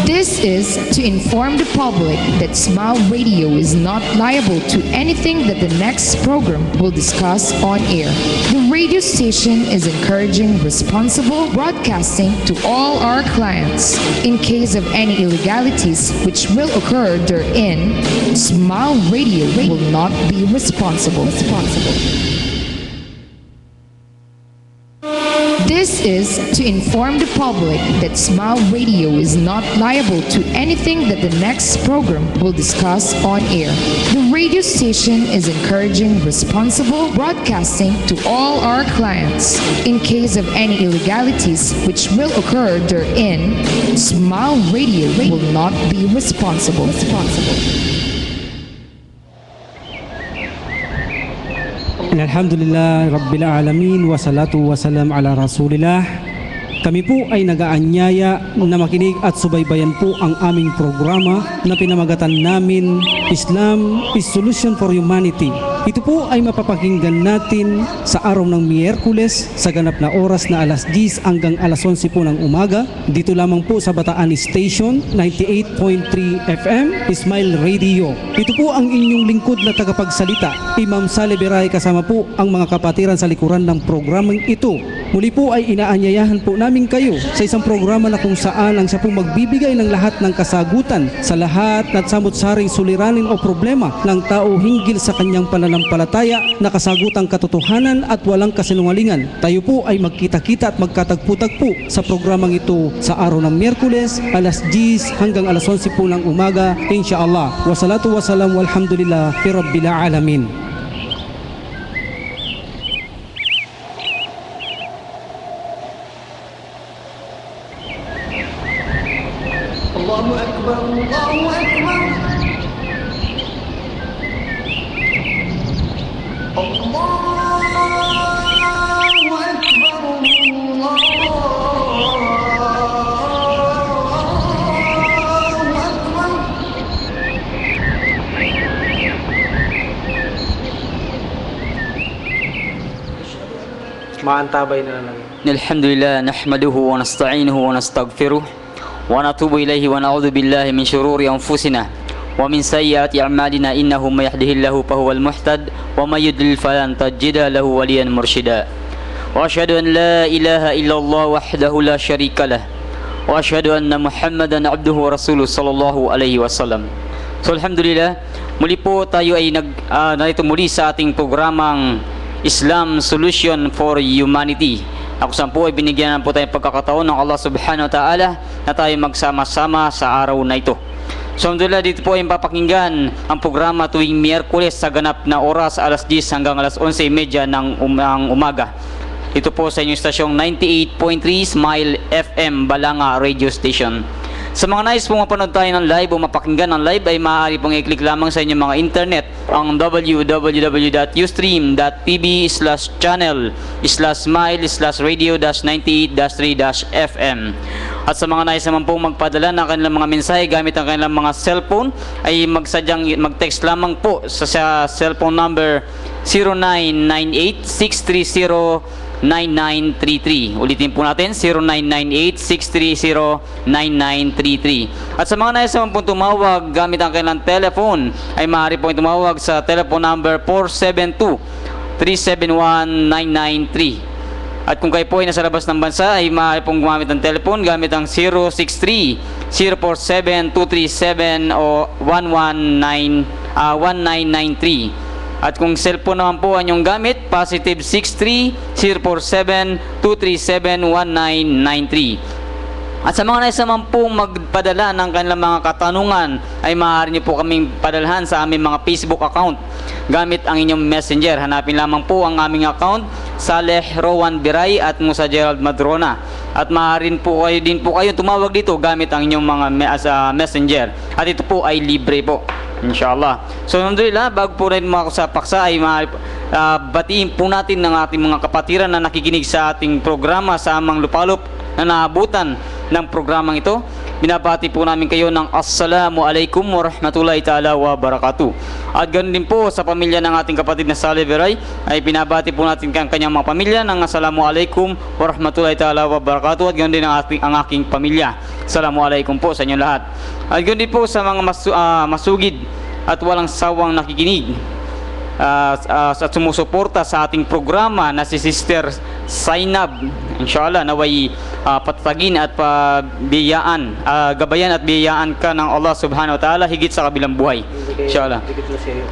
This is to inform the public that Smile Radio is not liable to anything that the next program will discuss on air. The radio station is encouraging responsible broadcasting to all our clients. In case of any illegalities which will occur therein, Smile Radio will not be responsible. This is to inform the public that Smile Radio is not liable to anything that the next program will discuss on air. The radio station is encouraging responsible broadcasting to all our clients. In case of any illegalities which will occur therein, Smile Radio will not be responsible. Alhamdulillah Rabbil Alamin wa salatu wa salam ala Rasulillah. Kami po ay nagaanyaya na makinig at subaybayan po ang aming programa na pinamagatan namin Islam is Solution for Humanity. Ito po ay mapapakinggan natin sa araw ng Miyerkules sa ganap na oras na alas 10 hanggang alas 11 po ng umaga. Dito lamang po sa Bataan Station 98.3 FM Smile Radio. Ito po ang inyong lingkod na tagapagsalita, Imam Saleh Beray, kasama po ang mga kapatiran sa likuran ng programang ito. Muli po ay inaanyayahan po namin kayo sa isang programa na kung saan ang siya po magbibigay ng lahat ng kasagutan sa lahat na samot-saring suliranin o problema ng tao hinggil sa kanyang pananampalataya na kasagutang katotohanan at walang kasinungalingan. Tayo po ay magkita-kita at magkatagpo-tagpo sa programang ito sa araw ng Miyerkules, alas 10 hanggang alas 11 po ng umaga, insyaAllah. Wassalatu wassalam walhamdulillah Rabbil Alamin. Allahu Akbar, Allahu Akbar. Allahu Akbar, Allahu Akbar. Maantabay na lang. Alhamdulillah, nahmaduhu wa nasta'inuhu wa nastaghfiruh wa natubu ilayhi wa na'udzu billahi min shururi anfusina wa min sayyiati a'malina innahu may yahdihillahu fahuwal muhtad wa may yudlil falan tajida lahu waliyan mursyida. Wa asyhadu an la ilaha illallah wahdahu la syarika lah wa asyhadu anna Muhammadan abduhu wa rasuluhu sallallahu alaihi wasallam. So alhamdulillah, muli po tayo ay narito muli sa ating programang Islam Solution for Humanity. Ako saan po ay binigyan po tayong pagkakataon ng Allah subhanahu wa ta'ala na tayo magsama-sama sa araw na ito. So alhamdulillah, dito po ay papakinggan ang programa tuwing Miyerkules sa ganap na oras alas 10 hanggang alas 11:30 ng umaga. Ito po sa inyong stasyong 98.3 Smile FM Balanga Radio Station. Sa mga nais pong mapanood tayo ng live o mapakinggan ng live ay maaari pong i-click lamang sa inyong mga internet ang www.ustream.tv/channel/smile/radio-98-3-FM. At sa mga nais naman pong magpadala ng kanilang mga mensahe gamit ang kanilang mga cellphone ay mag-text lamang po sa cellphone number 0998-630-9933. Ulitin po natin, 0998-630-9933. At sa mga nais naman pong tumawag gamit ang kanilang telephone ay maaari pong tumawag sa telephone number 472-371-993. At kung kayo po ay nasa labas ng bansa ay maaari pong gumamit ng telephone gamit ang 063-047-237 o 1993. At kung cellphone naman po ang inyong gamit, positive 63-047-237-1993. At sa mga nais naman pong magpadala ng kanilang mga katanungan ay maaari niyo po kaming padalhan sa aming mga Facebook account gamit ang inyong messenger. Hanapin lamang po ang aming account, Saleh Rowan Biray at Musa Gerald Madrona. At maaari po kayo tumawag dito gamit ang inyong mga messenger. At ito po ay libre po, inshallah. So alhamdulillah, bago po rin mga sa paksa ay batiin po natin ng ating mga kapatiran na nakikinig sa ating programa sa amang lupalop na naabutan ng programang ito. binabati po namin kayo ng Assalamualaikum warahmatullahi ta'ala wabarakatuh. At ganoon din po sa pamilya ng ating kapatid na Saleh Biray, ay binabati po natin ang kanyang mga pamilya ng Assalamualaikum warahmatullahi ta'ala wabarakatuh. At ganoon din ang aking pamilya. Assalamualaikum po sa inyo lahat. At ganoon din po sa mga masugid at walang sawang nakikinig at sumusuporta sa ating programa na si Sister Zainab. Inshallah naway patagin at pabiyaan, gabayan at biyayaan ka ng Allah subhanahu wa ta'ala higit sa kabilang buhay, inshallah.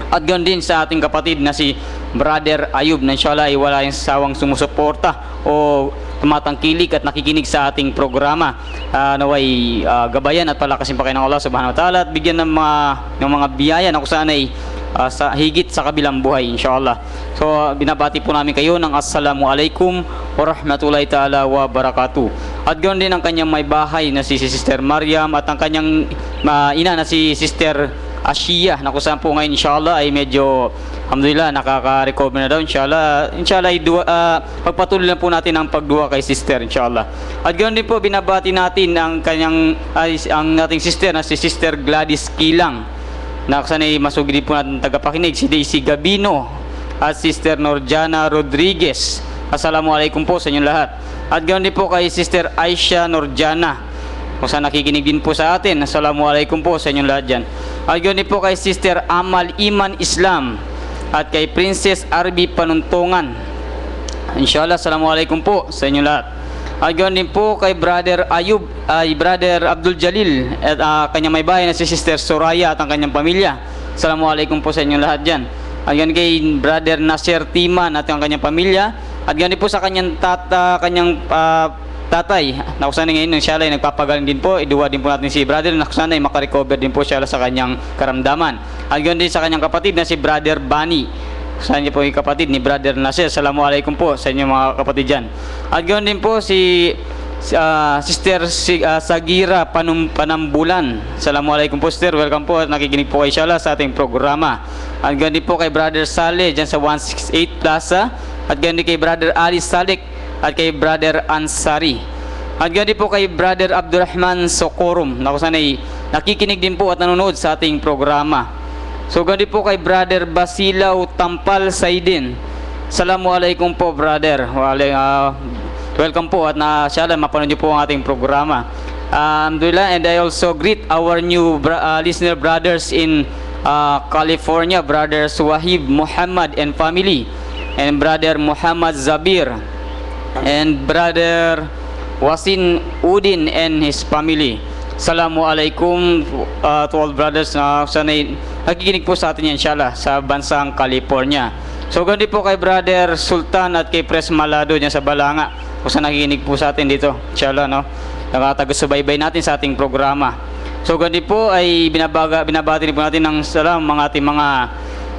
At ganoon din sa ating kapatid na si Brother Ayub na inshallah ay wala yung sawang sumusuporta o tumatangkilik at nakikinig sa ating programa. Naway gabayan at palakasin pa kayo ng Allah subhanahu wa ta'ala at bigyan ng mga biyaya na kung saan ay sa higit sa kabilang buhay, inshallah. So binabati po namin kayo ng Assalamualaikum warahmatullahi ta'ala wabarakatuh. At ganoon din ang kanyang may bahay na si Sister Mariam at ang kanyang ina na si Sister Ashia na kung saan po ngayon inshallah ay medyo alhamdulillah nakaka-recover na daw, inshallah ay pagpatuloy lang po natin ang pagdua kay sister, inshallah. At ganoon din po binabati natin ang ang ating sister na si Sister Gladys Kilang na kasanay masugid po natin tagapakinig, si Daisy Gabino at Sister Norjana Rodriguez. Assalamualaikum po sa inyong lahat. At ganoon din po kay Sister Aisha Norjana kung saan nakikinig din po sa atin. Assalamualaikum po sa inyong lahat dyan. At ganoon din po kay Sister Amal Iman Islam at kay Princess Arby Panuntungan. Inshallah, assalamualaikum po sa inyong lahat. At ganoon din po kay Brother Ayub, Brother Abdul Jalil at kanyang may bahay na si Sister Soraya at ang kanyang pamilya. Assalamualaikum po sa inyong lahat dyan. At ganoon kay Brother Nasir Timan at ang kanyang pamilya. At ganoon din po sa kanyang tatay na kung saan ngayon inshallah ay nagpapagaling din po. Iduwa din po natin si Brother na kung saan ay makarecover din po siya sa kanyang karamdaman. At ganoon din sa kanyang kapatid na si Brother Bani. Sa inyo po yung kapatid ni Brother Nasir. Assalamualaikum po sa inyo mga kapatid dyan. At ganoon din po si Sister Sagira Panambulan. Assalamualaikum po sister, welcome po at nakikinig po kayo inshallah sa ating programa. At ganoon din po kay Brother Saleh dyan sa 168 Plaza. At ganoon din kay Brother Ali Salek at kay Brother Ansari. At ganoon din po kay Brother Abdurrahman Sokorum na kung saan ay nakikinig din po at nanonood sa ating programa. So ganoon po kay Brother Basilaw Tampal Saidin. Assalamualaikum po brother. Welcome po at inshallah mapanood niyo po ang ating programa. Alhamdulillah, and I also greet our new listener brothers in California, Brother Suwahib Muhammad and family, and Brother Muhammad Zabir, and Brother Wasin Udin and his family. Assalamualaikum to all brothers na sanay nakikinig po sa atin yan inshallah sa bansang California. So ganoon din po kay Brother Sultan at kay Pres Malado dyan sa Balanga kung saan nakikinig po sa atin dito inshallah, no? Nakatagusubaybay natin sa ating programa. So ganoon din po ay binabati din po natin ng salam mga ating mga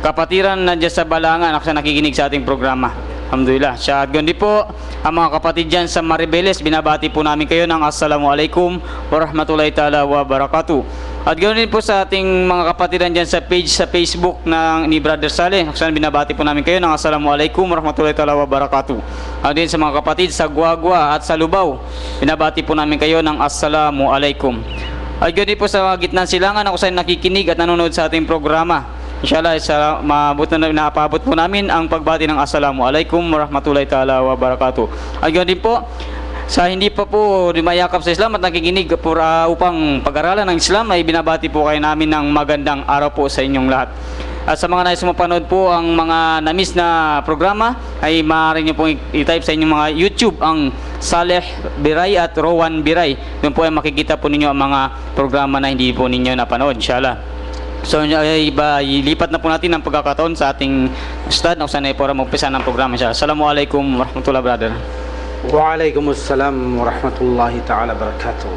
kapatiran na dyan sa Balanga na kung saan nakikinig sa ating programa. Alhamdulillah. At ganoon din po ang mga kapatid dyan sa Maribeles, binabati po namin kayo ng Assalamualaikum warahmatullahi ta'ala wabarakatuh. At ganoon din po sa ating mga kapatiran dyan sa page sa Facebook ni Brother Saleh, kung saan binabati po namin kayo ng Assalamualaikum warahmatullahi ta'ala wabarakatuh. At din sa mga kapatid sa Guagua at sa Lubao, binabati po namin kayo ng Assalamualaikum. At ganoon din po sa gitnang silangan na kung saan nakikinig at nanonood sa ating programa. Inshallah, napabot po namin ang pagbati ng Assalamualaikum warahmatullahi ta'ala wabarakatuh. At ganoon din po, sa hindi pa po mayakap sa Islam at nakikinig upang pag-aralan ng Islam, ay binabati po kayo namin ng magandang araw po sa inyong lahat. At sa mga nais mapanood po ang mga na-miss na programa, ay maaari nyo pong i-type sa inyong mga YouTube ang Saleh Biray at Rowan Biray. Doon po ay makikita po ninyo ang mga programa na hindi po ninyo napanood, inshallah. So ilipat na po natin ang pagkakataon sa ating ustad na usanay para mag-umpisa ng programa siya. Assalamualaikum warahmatullahi brother. Waalaikumsalam warahmatullahi ta'ala barakatuh.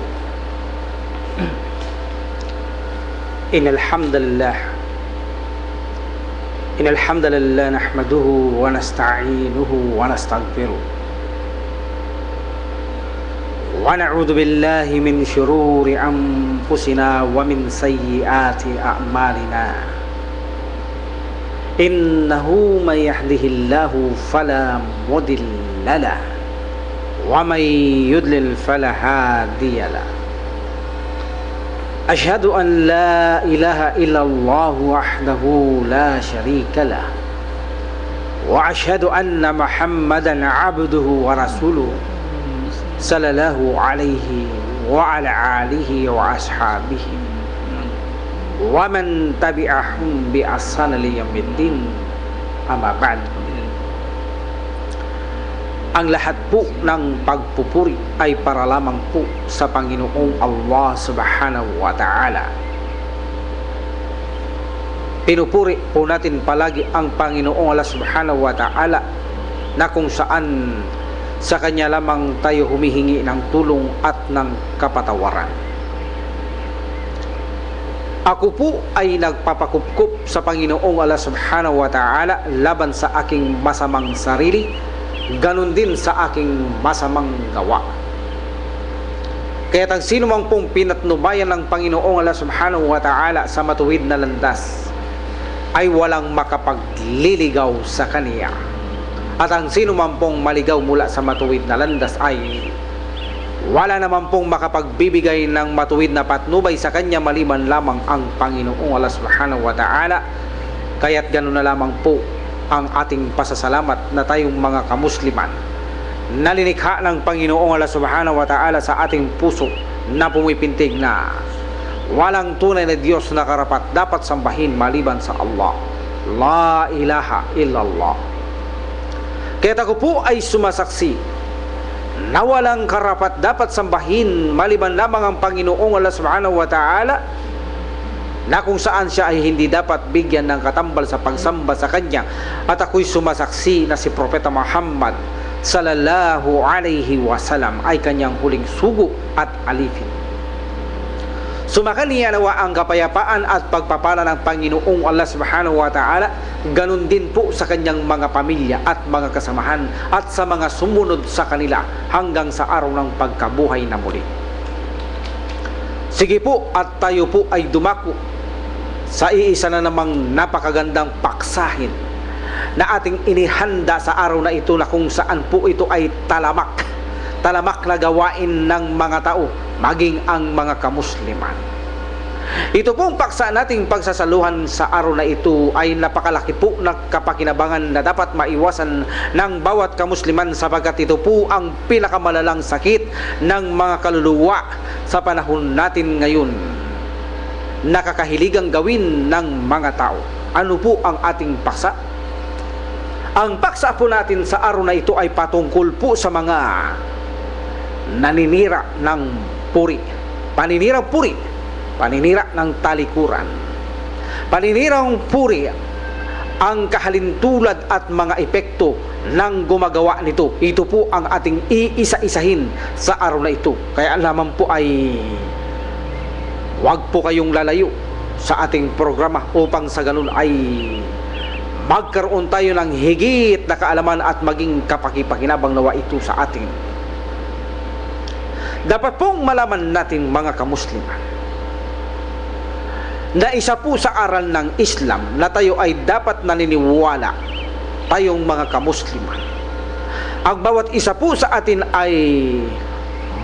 Innal hamdalillah nahmaduhu wa nasta'inuhu wa nastaghfiruh. ونعوذ بالله من شرور أنفسنا ومن سيئات أعمالنا إنه من يهده الله فلا مضل له ومن يضلل فلا هادي له Ashhadu an la ilaha illallah wahdahu la sharika lah wa ashhadu anna Muhammadan abduhu wa rasuluhu sallallahu alaihi wa ala alihi wa ashabihi wa man tabi'ahum bi ihsan ila yaumiddin. Amma ba'd. Ang lahat po ng pagpupuri ay para lamang po sa Panginoong Allah Subhanahu wa Ta'ala. Pinupuri po natin palagi ang Panginoong Allah Subhanahu wa Ta'ala na kung saan sa Kanya lamang tayo humihingi ng tulong at ng kapatawaran. Ako po ay nagpapakupkup sa Panginoong Allah Subhanahu wa Ta'ala laban sa aking masamang sarili, ganun din sa aking masamang gawa. Kaya tag sino man pong pinatnubayan ng Panginoong Allah Subhanahu wa Ta'ala sa matuwid na landas ay walang makapagliligaw sa Kaniya. At ang sino man pong maligaw mula sa matuwid na landas ay wala naman pong makapagbibigay ng matuwid na patnubay sa Kanya maliban lamang ang Panginoong Allah Subhanahu wa Ta'ala. Kaya't ganoon na lamang po ang ating pasasalamat na tayong mga kamusliman nalinikha ng Panginoong Allah Subhanahu wa Ta'ala sa ating puso na pumipintig na walang tunay na Diyos na karapat dapat sambahin maliban sa Allah. La ilaha illallah. Kaya ako po ay sumasaksi na walang karapat dapat sambahin maliban lamang ang Panginoong Allah Subhanahu wa Ta'ala, na kung saan siya ay hindi dapat bigyan ng katambal sa pagsamba sa Kanya. At ako'y sumasaksi na si Propeta Muhammad sallallahu alaihi wasallam ay Kanyang huling sugo at alipin. Sumakaniya nawa ang kapayapaan at pagpapala ng Panginoong Allah Subhanahu wa Ta'ala, ganun din po sa Kanyang mga pamilya at mga kasamahan at sa mga sumunod sa kanila hanggang sa araw ng pagkabuhay na muli. Sige po at tayo po ay dumako sa iisa na namang napakagandang paksahin na ating inihanda sa araw na ito, na kung saan po ito ay talamak na gawain ng mga tao, maging ang mga kamusliman. Ito pong paksa nating pagsasaluhan sa araw na ito ay napakalaki po na kapakinabangan na dapat maiwasan ng bawat kamusliman, sapagkat ito po ang pinakamalalang sakit ng mga kaluluwa sa panahon natin ngayon, nakakahiligang gawin ng mga tao. Ano po ang ating paksa? Ang paksa po natin sa araw na ito ay patungkol po sa mga naninira ng puri, paninirang puri, paninira ng talikuran, paninirang puri, ang kahalintulad at mga epekto ng gumagawa nito. Ito po ang ating iisa-isahin sa araw na ito. Kaya naman po ay wag po kayong lalayo sa ating programa upang sa ganun ay magkaroon tayo ng higit na kaalaman at maging kapakipakinabang nawa ito sa ating. Dapat pong malaman natin mga kamusliman na isa po sa aral ng Islam na tayo ay dapat naniniwala, tayong mga kamusliman, ang bawat isa po sa atin ay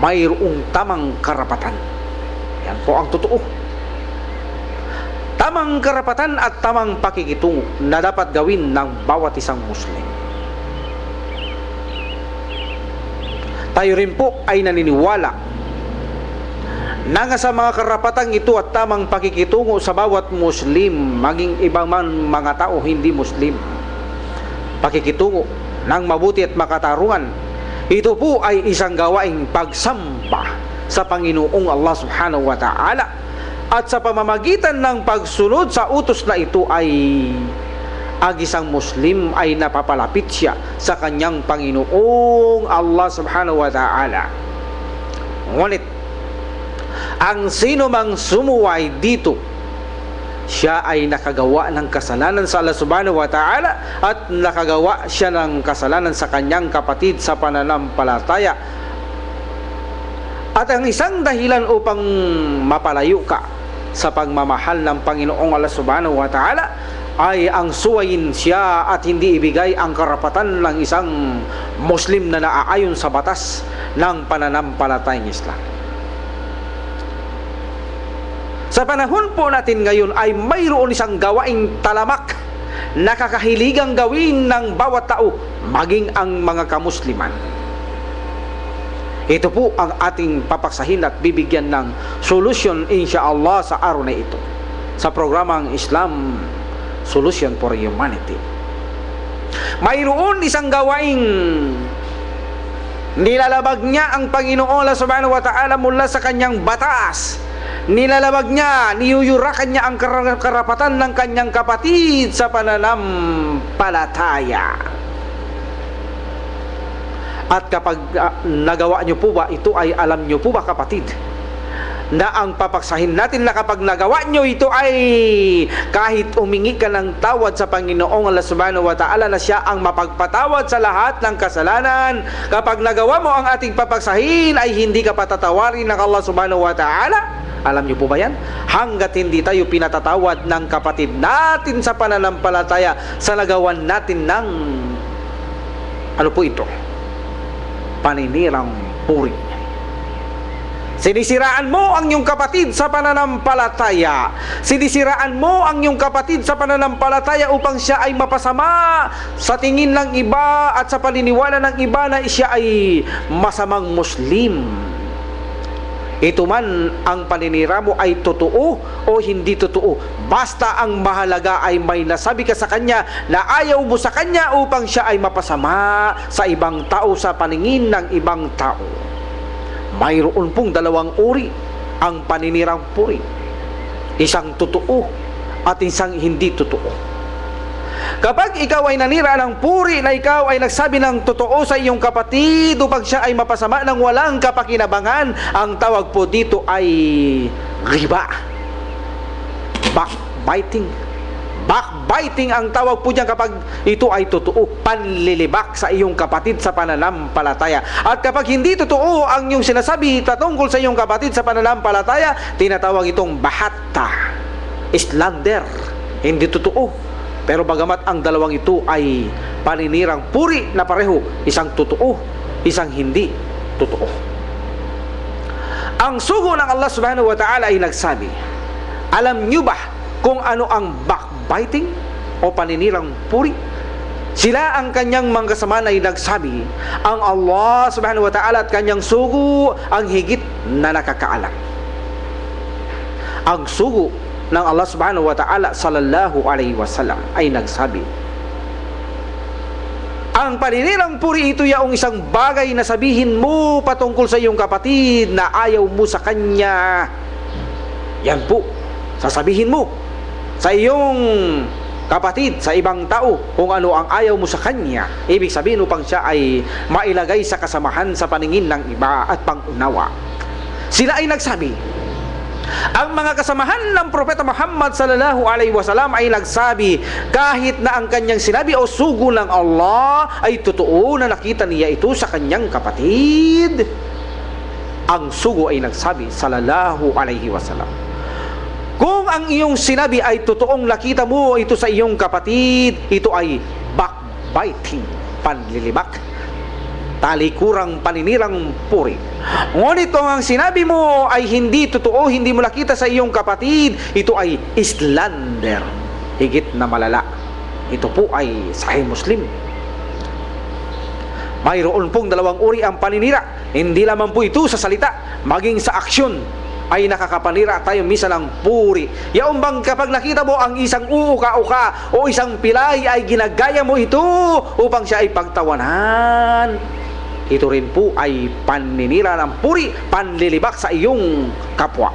mayroong tamang karapatan. Yan po ang totoo. Tamang karapatan at tamang pakikitungo na dapat gawin ng bawat isang Muslim. Tayo rin po ay naniniwala na nga sa mga karapatang ito at tamang pakikitungo sa bawat Muslim, maging ibang man mga tao hindi Muslim, pakikitungo ng mabuti at makatarungan, ito po ay isang gawaing pagsamba sa Panginoong Allah Subhanahu wa Ta'ala, at sa pamamagitan ng pagsunod sa utos na ito ay ang isang Muslim ay napapalapit siya sa kanyang Panginoong Allah Subhanahu wa Ta'ala. Ngunit ang sino mang sumuway dito, siya ay nakagawa ng kasalanan sa Allah Subhanahu wa Ta'ala at nakagawa siya ng kasalanan sa kanyang kapatid sa pananampalataya. At ang isang dahilan upang mapalayo ka sa pagmamahal ng Panginoong Allah Subhanahu wa Ta'ala ay ang suwayin siya at hindi ibigay ang karapatan ng isang Muslim na naaayon sa batas ng pananampalatayang Islam. Sa panahon po natin ngayon ay mayroon isang gawaing talamak na kakahiligang gawin ng bawat tao, maging ang mga kamusliman. Ito po ang ating papaksahin at bibigyan ng solusyon insyaallah sa araw na ito, sa programang Islam Solution for Humanity. Mayroon isang gawaing nilalabag niya ang Panginoon Allah Subhanahu wa Ta'ala mula sa kanyang batas. Nilalabag niya, niyuyurakan niya ang karapatan ng kanyang kapatid sa pananampalataya. At kapag nagawa niyo po ba ito, ay alam niyo po ba kapatid, na ang papaksahin natin na kapag nagawa nyo ito ay kahit umingi ka ng tawad sa Panginoong Allah Subhanahu wa Ta'ala na siya ang mapagpatawad sa lahat ng kasalanan, kapag nagawa mo ang ating papaksahin ay hindi ka patatawarin ng Allah Subhanahu wa Ta'ala. Alam nyo po ba yan? Hanggat hindi tayo pinatatawad ng kapatid natin sa pananampalataya sa nagawan natin ng ano po ito? Paninirang puri. Sinisiraan mo ang iyong kapatid sa pananampalataya. Sinisiraan mo ang iyong kapatid sa pananampalataya upang siya ay mapasama sa tingin ng iba at sa paniniwala ng iba na siya ay masamang Muslim. Ito man ang paninira mo ay totoo o hindi totoo, basta ang mahalaga ay may nasabi ka sa kanya na ayaw mo sa kanya upang siya ay mapasama sa ibang tao, sa paningin ng ibang tao. Mayroon pong dalawang uri ang paninirang puri. Isang totoo at isang hindi totoo. Kapag ikaw ay nanira ng puri na ikaw ay nagsabi ng totoo sa iyong kapatid upang siya ay mapasama ng walang kapakinabangan, ang tawag po dito ay riba. Backbiting. Backbiting ang tawag po diyan kapag ito ay totoo. Panlilibak sa iyong kapatid sa pananampalataya. At kapag hindi totoo ang iyong sinasabi patungkol sa iyong kapatid sa pananampalataya, tinatawag itong bahatta, slander. Hindi totoo. Pero bagamat ang dalawang ito ay paninirang puri na pareho, isang totoo, isang hindi totoo. Ang sugo ng Allah Subhanahu wa Ta'ala ay nagsabi, alam nyo ba kung ano ang backbiting o paninirang puri? Sila ang kanyang mga kasama ay nagsabi, ang Allah Subhanahu wa Ta'ala at kanyang sugo ang higit na nakakaalam. Ang sugo ng Allah Subhanahu wa Ta'ala sallallahu alaihi wasallam ay nagsabi, ang paninirang puri ito yaong isang bagay na sabihin mo patungkol sa iyong kapatid na ayaw mo sa kanya. Yan po, sasabihin mo sa iyong kapatid, sa ibang tao, kung ano ang ayaw mo sa kanya. Ibig sabihin upang siya ay mailagay sa kasamahan sa paningin ng iba at pangunawa. Sila ay nagsabi, ang mga kasamahan ng Propeta Muhammad sallallahu alaihi wasallam ay nagsabi, kahit na ang kanyang sinabi o sugo ng Allah ay totoo na nakita niya ito sa kanyang kapatid. Ang sugo ay nagsabi sallallahu alaihi wasallam, kung ang iyong sinabi ay totoong nakita mo ito sa iyong kapatid, ito ay backbiting, panlilibak, talikurang paninirang puri. Ngunit kung ang sinabi mo ay hindi totoo, hindi mo nakita sa iyong kapatid, ito ay slander, higit na malala. Ito po ay Sahih Muslim. Mayroon pong dalawang uri ang paninira. Hindi lamang po ito sa salita, maging sa aksyon ay nakakapanira tayo misa ng puri. Yaong bang kapag nakita mo ang isang uuka-uka o isang pilay ay ginagaya mo ito upang siya ay pagtawanan, ito rin po ay paninira ng puri, panlilibak sa iyong kapwa.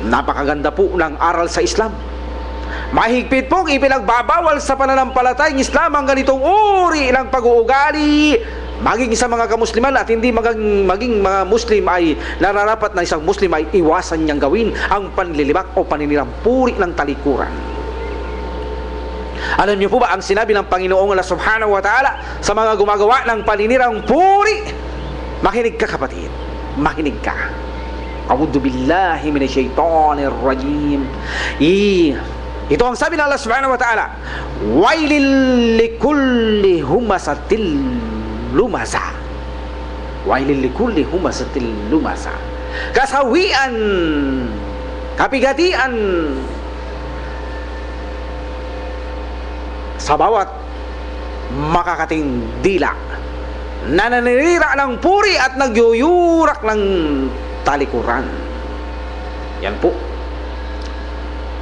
Napakaganda po ng aral sa Islam. Mahigpit pong ipinagbabawal sa pananampalatayang Islam ang ganitong uri ng pag-uugali, maging sa mga kamusliman at hindi maging mga Muslim ay nararapat na isang Muslim ay iwasan niyang gawin ang panlilibak o paninirang puri ng talikuran. Alam niyo po ba ang sinabi ng Panginoong Allah Subhanahu wa Ta'ala sa mga gumagawa ng paninirang puri? Makinig ka kapatid, makinig ka. A'udhu billahi minasyaitonir rajim. Ito ang sabi ng Allah Subhanahu wa Ta'ala, wailil likulli humasatil lumasa. Wailil likulli humasatil lumasa. Kasawian kapigatian sa bawat makakating dila na naninira ng puri at nagyuyurak ng talikuran. Yan po,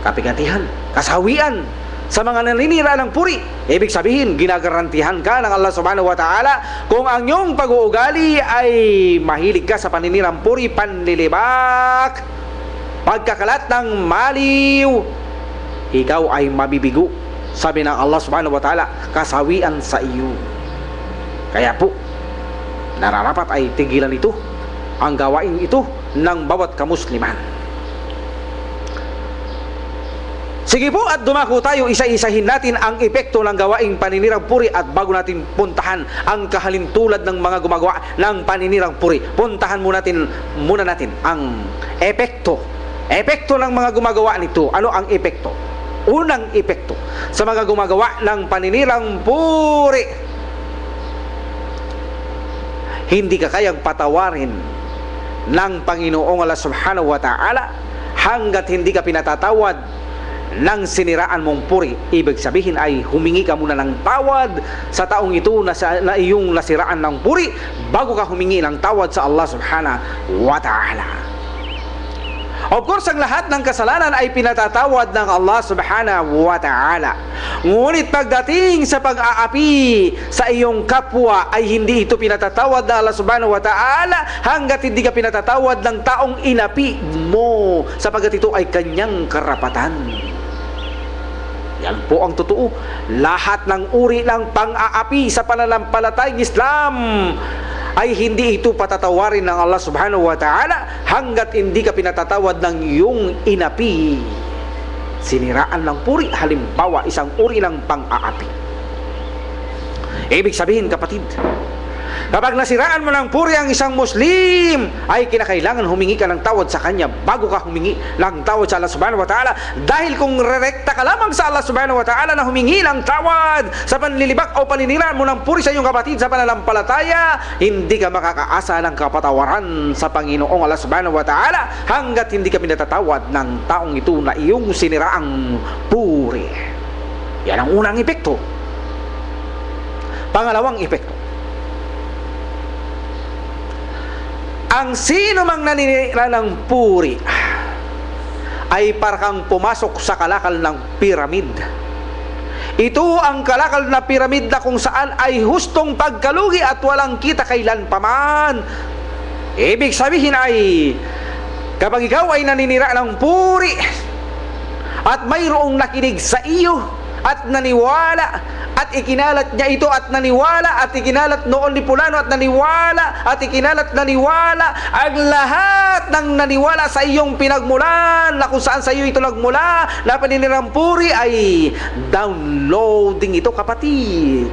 kapigatihan, kasawian sa mga naninira ng puri. Ibig sabihin, ginagarantihan ka ng Allah subhanahu wa ta'ala kung ang iyong pag-uugali ay mahilig ka sa paninirang puri, panlilibak, pagkakalat ng maliw, ikaw ay mabibigo. Sabi ng Allah subhanahu wa ta'ala, kasawian sa iyo. Kaya po, nararapat ay tigilan ito, ang gawain ito ng bawat kamusliman. Sige po, at dumako tayo, isa-isahin natin ang epekto ng gawaing paninirang puri. At bago natin puntahan ang kahalintulad ng mga gumagawa ng paninirang puri, puntahan muna natin ang epekto ng mga gumagawa nito. Ano ang epekto? Unang epekto sa mga gumagawa ng paninirang puri, hindi ka kayang patawarin ng Panginoong Allah subhanahu wa ta'ala hanggat hindi ka pinatatawad ng siniraan mong puri. Ibig sabihin ay humingi ka muna ng tawad sa taong ito na iyong nasiraan ng puri bago ka humingi ng tawad sa Allah subhanahu wa ta'ala. Of course, ang lahat ng kasalanan ay pinatatawad ng Allah subhanahu wa ta'ala. Ngunit pagdating sa pag-aapi sa iyong kapwa ay hindi ito pinatatawad ng Allah subhanahu wa ta'ala hanggat hindi ka pinatatawad ng taong inapi mo, sapagkat ito ay kanyang karapatan. Yan po ang totoo. Lahat ng uri ng pang-aapi sa pananampalatayang Islam ay hindi ito patatawarin ng Allah subhanahu wa ta'ala hanggat hindi ka pinatatawad ng iyong inapi. Siniraan ng puri, halimbawa, isang uri ng pang-aapi. Ibig sabihin, kapatid, kapag nasiraan mo ng puri ang isang Muslim, ay kinakailangan humingi ka ng tawad sa kanya bago ka humingi ng tawad sa Allah subhanahu wa ta'ala. Dahil kung rerekta ka lamang sa Allah subhanahu wa ta'ala na humingi ng tawad sa panlilibak o paniniraan mo ng puri sa iyong kapatid sa pananampalataya, hindi ka makakaasa ng kapatawaran sa Panginoong Allah subhanahu wa ta'ala hanggat hindi ka pinatatawad ng taong ito na iyong siniraang puri. Yan ang unang epekto. Pangalawang epekto, ang sino mang naninira ng puri ay parang pumasok sa kalakal ng piramid. Ito ang kalakal na piramid na kung saan ay hustong pagkalugi at walang kita kailan paman. Ibig sabihin ay kapag ikaw ay naninira ng puri at mayroong nakinig sa iyo at naniwala at ikinalat niya ito at naniwala at ikinalat noon ni Pulano at naniwala at ikinalat naniwala, ang lahat ng naniwala sa iyong pinagmulan na kung saan sa iyo ito nagmula na paninirang puri ay downloading ito, kapatid.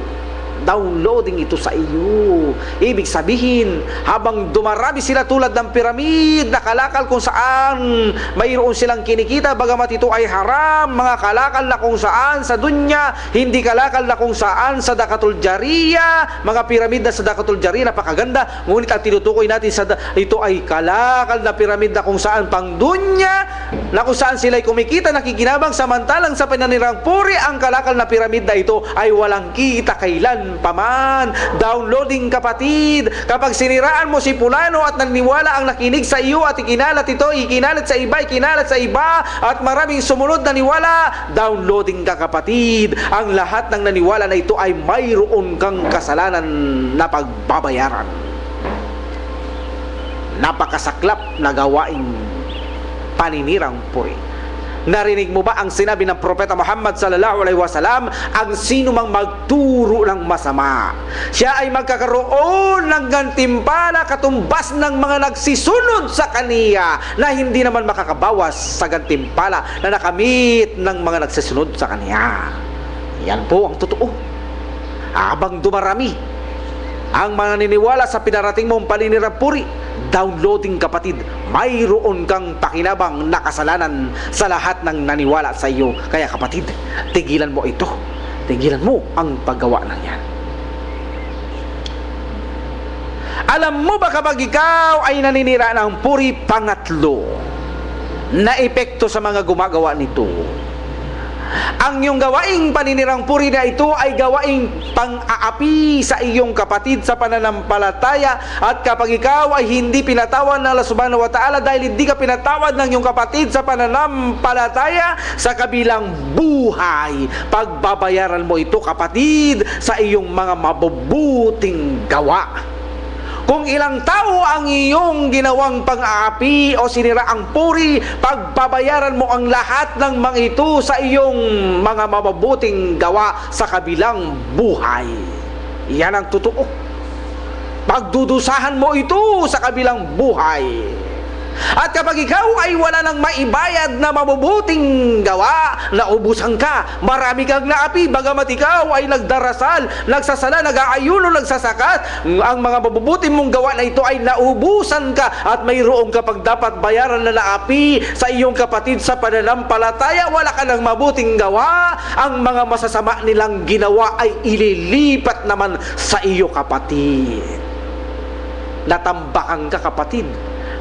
Downloading ito sa iyo. Ibig sabihin, habang dumarami sila tulad ng piramid na kalakal kung saan mayroon silang kinikita, bagamat ito ay haram, mga kalakal na kung saan sa dunya, hindi kalakal na kung saan sa Dakatul Jariya, mga piramid na sa Dakatul Jariya, napakaganda, ngunit ang tinutukoy natin ito ay kalakal na piramid na kung saan pang dunya, na kung saan sila'y kumikita, nakikinabang, samantalang sa paninirang puri, ang kalakal na piramid na ito ay walang kita kailan paman. Downloading, kapatid. Kapag siniraan mo si Pulano at naniwala ang nakinig sa iyo at ikinalat ito, ikinalat sa iba, at maraming sumunod naniwala, downloading ka, kapatid. Ang lahat ng naniwala na ito ay mayroon kang kasalanan na pagbabayaran. Napakasaklap na gawaing paninirang puri. Narinig mo ba ang sinabi ng Propeta Muhammad sallallahu alaihi wasallam? Ang sino mang magturo ng masama, siya ay magkakaroon ng gantimpala katumbas ng mga nagsisunod sa kaniya na hindi naman makakabawas sa gantimpala na nakamit ng mga nagsisunod sa kaniya. Yan po ang totoo. Habang dumarami ang mga naniniwala sa pinarating mong paninirang puri, downloading, kapatid, mayroon kang pakinabang na kasalanan sa lahat ng naniwala sa iyo. Kaya, kapatid, tigilan mo ito. Tigilan mo ang paggawa ng yan. Alam mo ba kapag ikaw ay naninira ng puri, pangatlo, na epekto sa mga gumagawa nito. Ang iyong gawaing paninirang puri na ito ay gawaing pang-aapi sa iyong kapatid sa pananampalataya, at kapag ikaw ay hindi pinatawad ng Allah subhanahu wa ta'ala dahil hindi ka pinatawad ng iyong kapatid sa pananampalataya, sa kabilang buhay pagbabayaran mo ito, kapatid, sa iyong mga mabubuting gawa. Kung ilang tao ang iyong ginawang pang-aapi o sinira ang puri, pagbabayaran mo ang lahat ng mga ito sa iyong mga mabubuting gawa sa kabilang buhay. Yan ang totoo. Pagdudusahan mo ito sa kabilang buhay. At kapag ikaw ay wala nang maibayad na mabubuting gawa, naubusan ka, marami kang naapi, bagamat ikaw ay nagdarasal, nagsasala, nag-aayuno, nagsasakat, ang mga mabubuting mong gawa na ito ay naubusan ka, at mayroong kapag dapat bayaran na naapi sa iyong kapatid sa pananampalataya, wala ka ng mabuting gawa, ang mga masasama nilang ginawa ay ililipat naman sa iyo, kapatid. Natambakan ka, kapatid,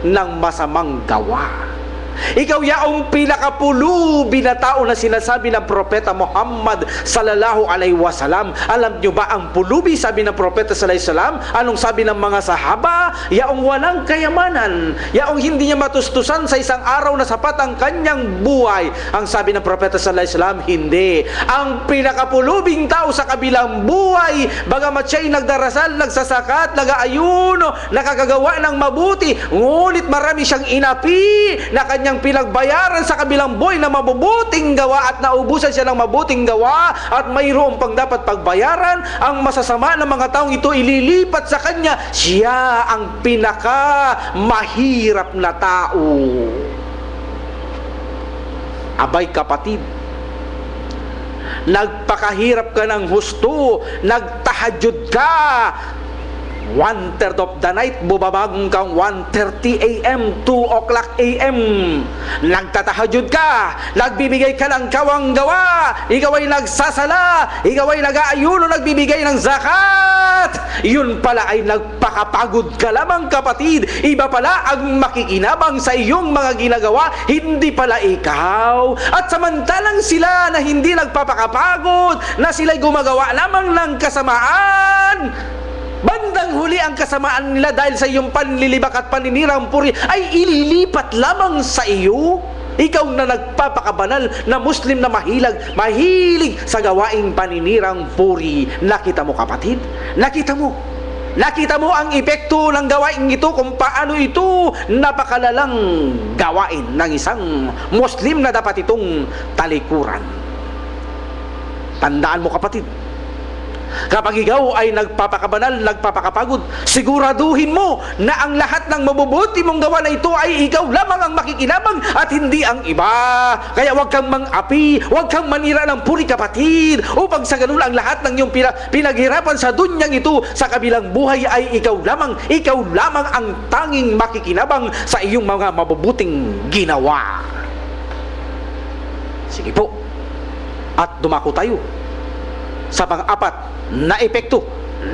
ng masamang gawa. Ikaw yaong pinakapulubi na tao na sinasabi ng Propeta Muhammad sallallahu alaihi wasallam. Alam nyo ba ang pulubi, sabi ng Propeta sallallahu alaihi wasallam? Anong sabi ng mga sahaba? Yaong walang kayamanan, yaong hindi niya matustusan sa isang araw na sapat ang kanyang buhay. Ang sabi ng Propeta sallallahu alaihi wasallam, hindi. Ang pinakapulubing tao sa kabilang buhay, bagamat siya'y nagdarasal, nagsasakat, nag-aayuno, nakakagawa ng mabuti, ngunit marami siyang inapi na kanyang pinagbayaran sa kabilang buhay na mabubuting gawa, at naubusan siya ng mabuting gawa, at mayroon pang dapat pagbayaran, ang masasama ng mga taong ito ililipat sa kanya. Siya ang pinaka mahirap na tao. Abay, kapatid, nagpakahirap ka ng husto, nagtahadyud ka, 1/3 of the night, bubabagong kang 1:30 a.m., 2 o'clock a.m. Nagtatahadyud ka, nagbibigay ka ng kawang gawa, ikaw ay nagsasala, ikaw ay nag-aayuno, nagbibigay ng zakat. Yun pala ay nagpakapagod ka lamang, kapatid. Iba pala ang makikinabang sa iyong mga ginagawa, hindi pala ikaw. At samantalang sila na hindi nagpapakapagod, na sila'y gumagawa lamang ng kasamaan, bandang huli ang kasamaan nila dahil sa iyong panlilibak at paninirang puri ay ililipat lamang sa iyo. Ikaw na nagpapakabanal na Muslim na mahilig sa gawaing paninirang puri. Nakita mo, kapatid? Nakita mo? Nakita mo ang epekto ng gawain ito, kung paano ito napakalalang gawain ng isang Muslim na dapat itong talikuran. Tandaan mo, kapatid, kapag ikaw ay nagpapakabanal, nagpapakapagod, siguraduhin mo na ang lahat ng mabubuti mong gawa na ito ay ikaw lamang ang makikinabang at hindi ang iba. Kaya huwag kang mang-api, huwag kang manira ng puri, kapatid, upang sa ganun ang lahat ng iyong pinaghirapan sa dunyang ito, sa kabilang buhay ay ikaw lamang ang tanging makikinabang sa iyong mga mabubuting ginawa. Sige po, at dumako tayo sa pang-apat na epekto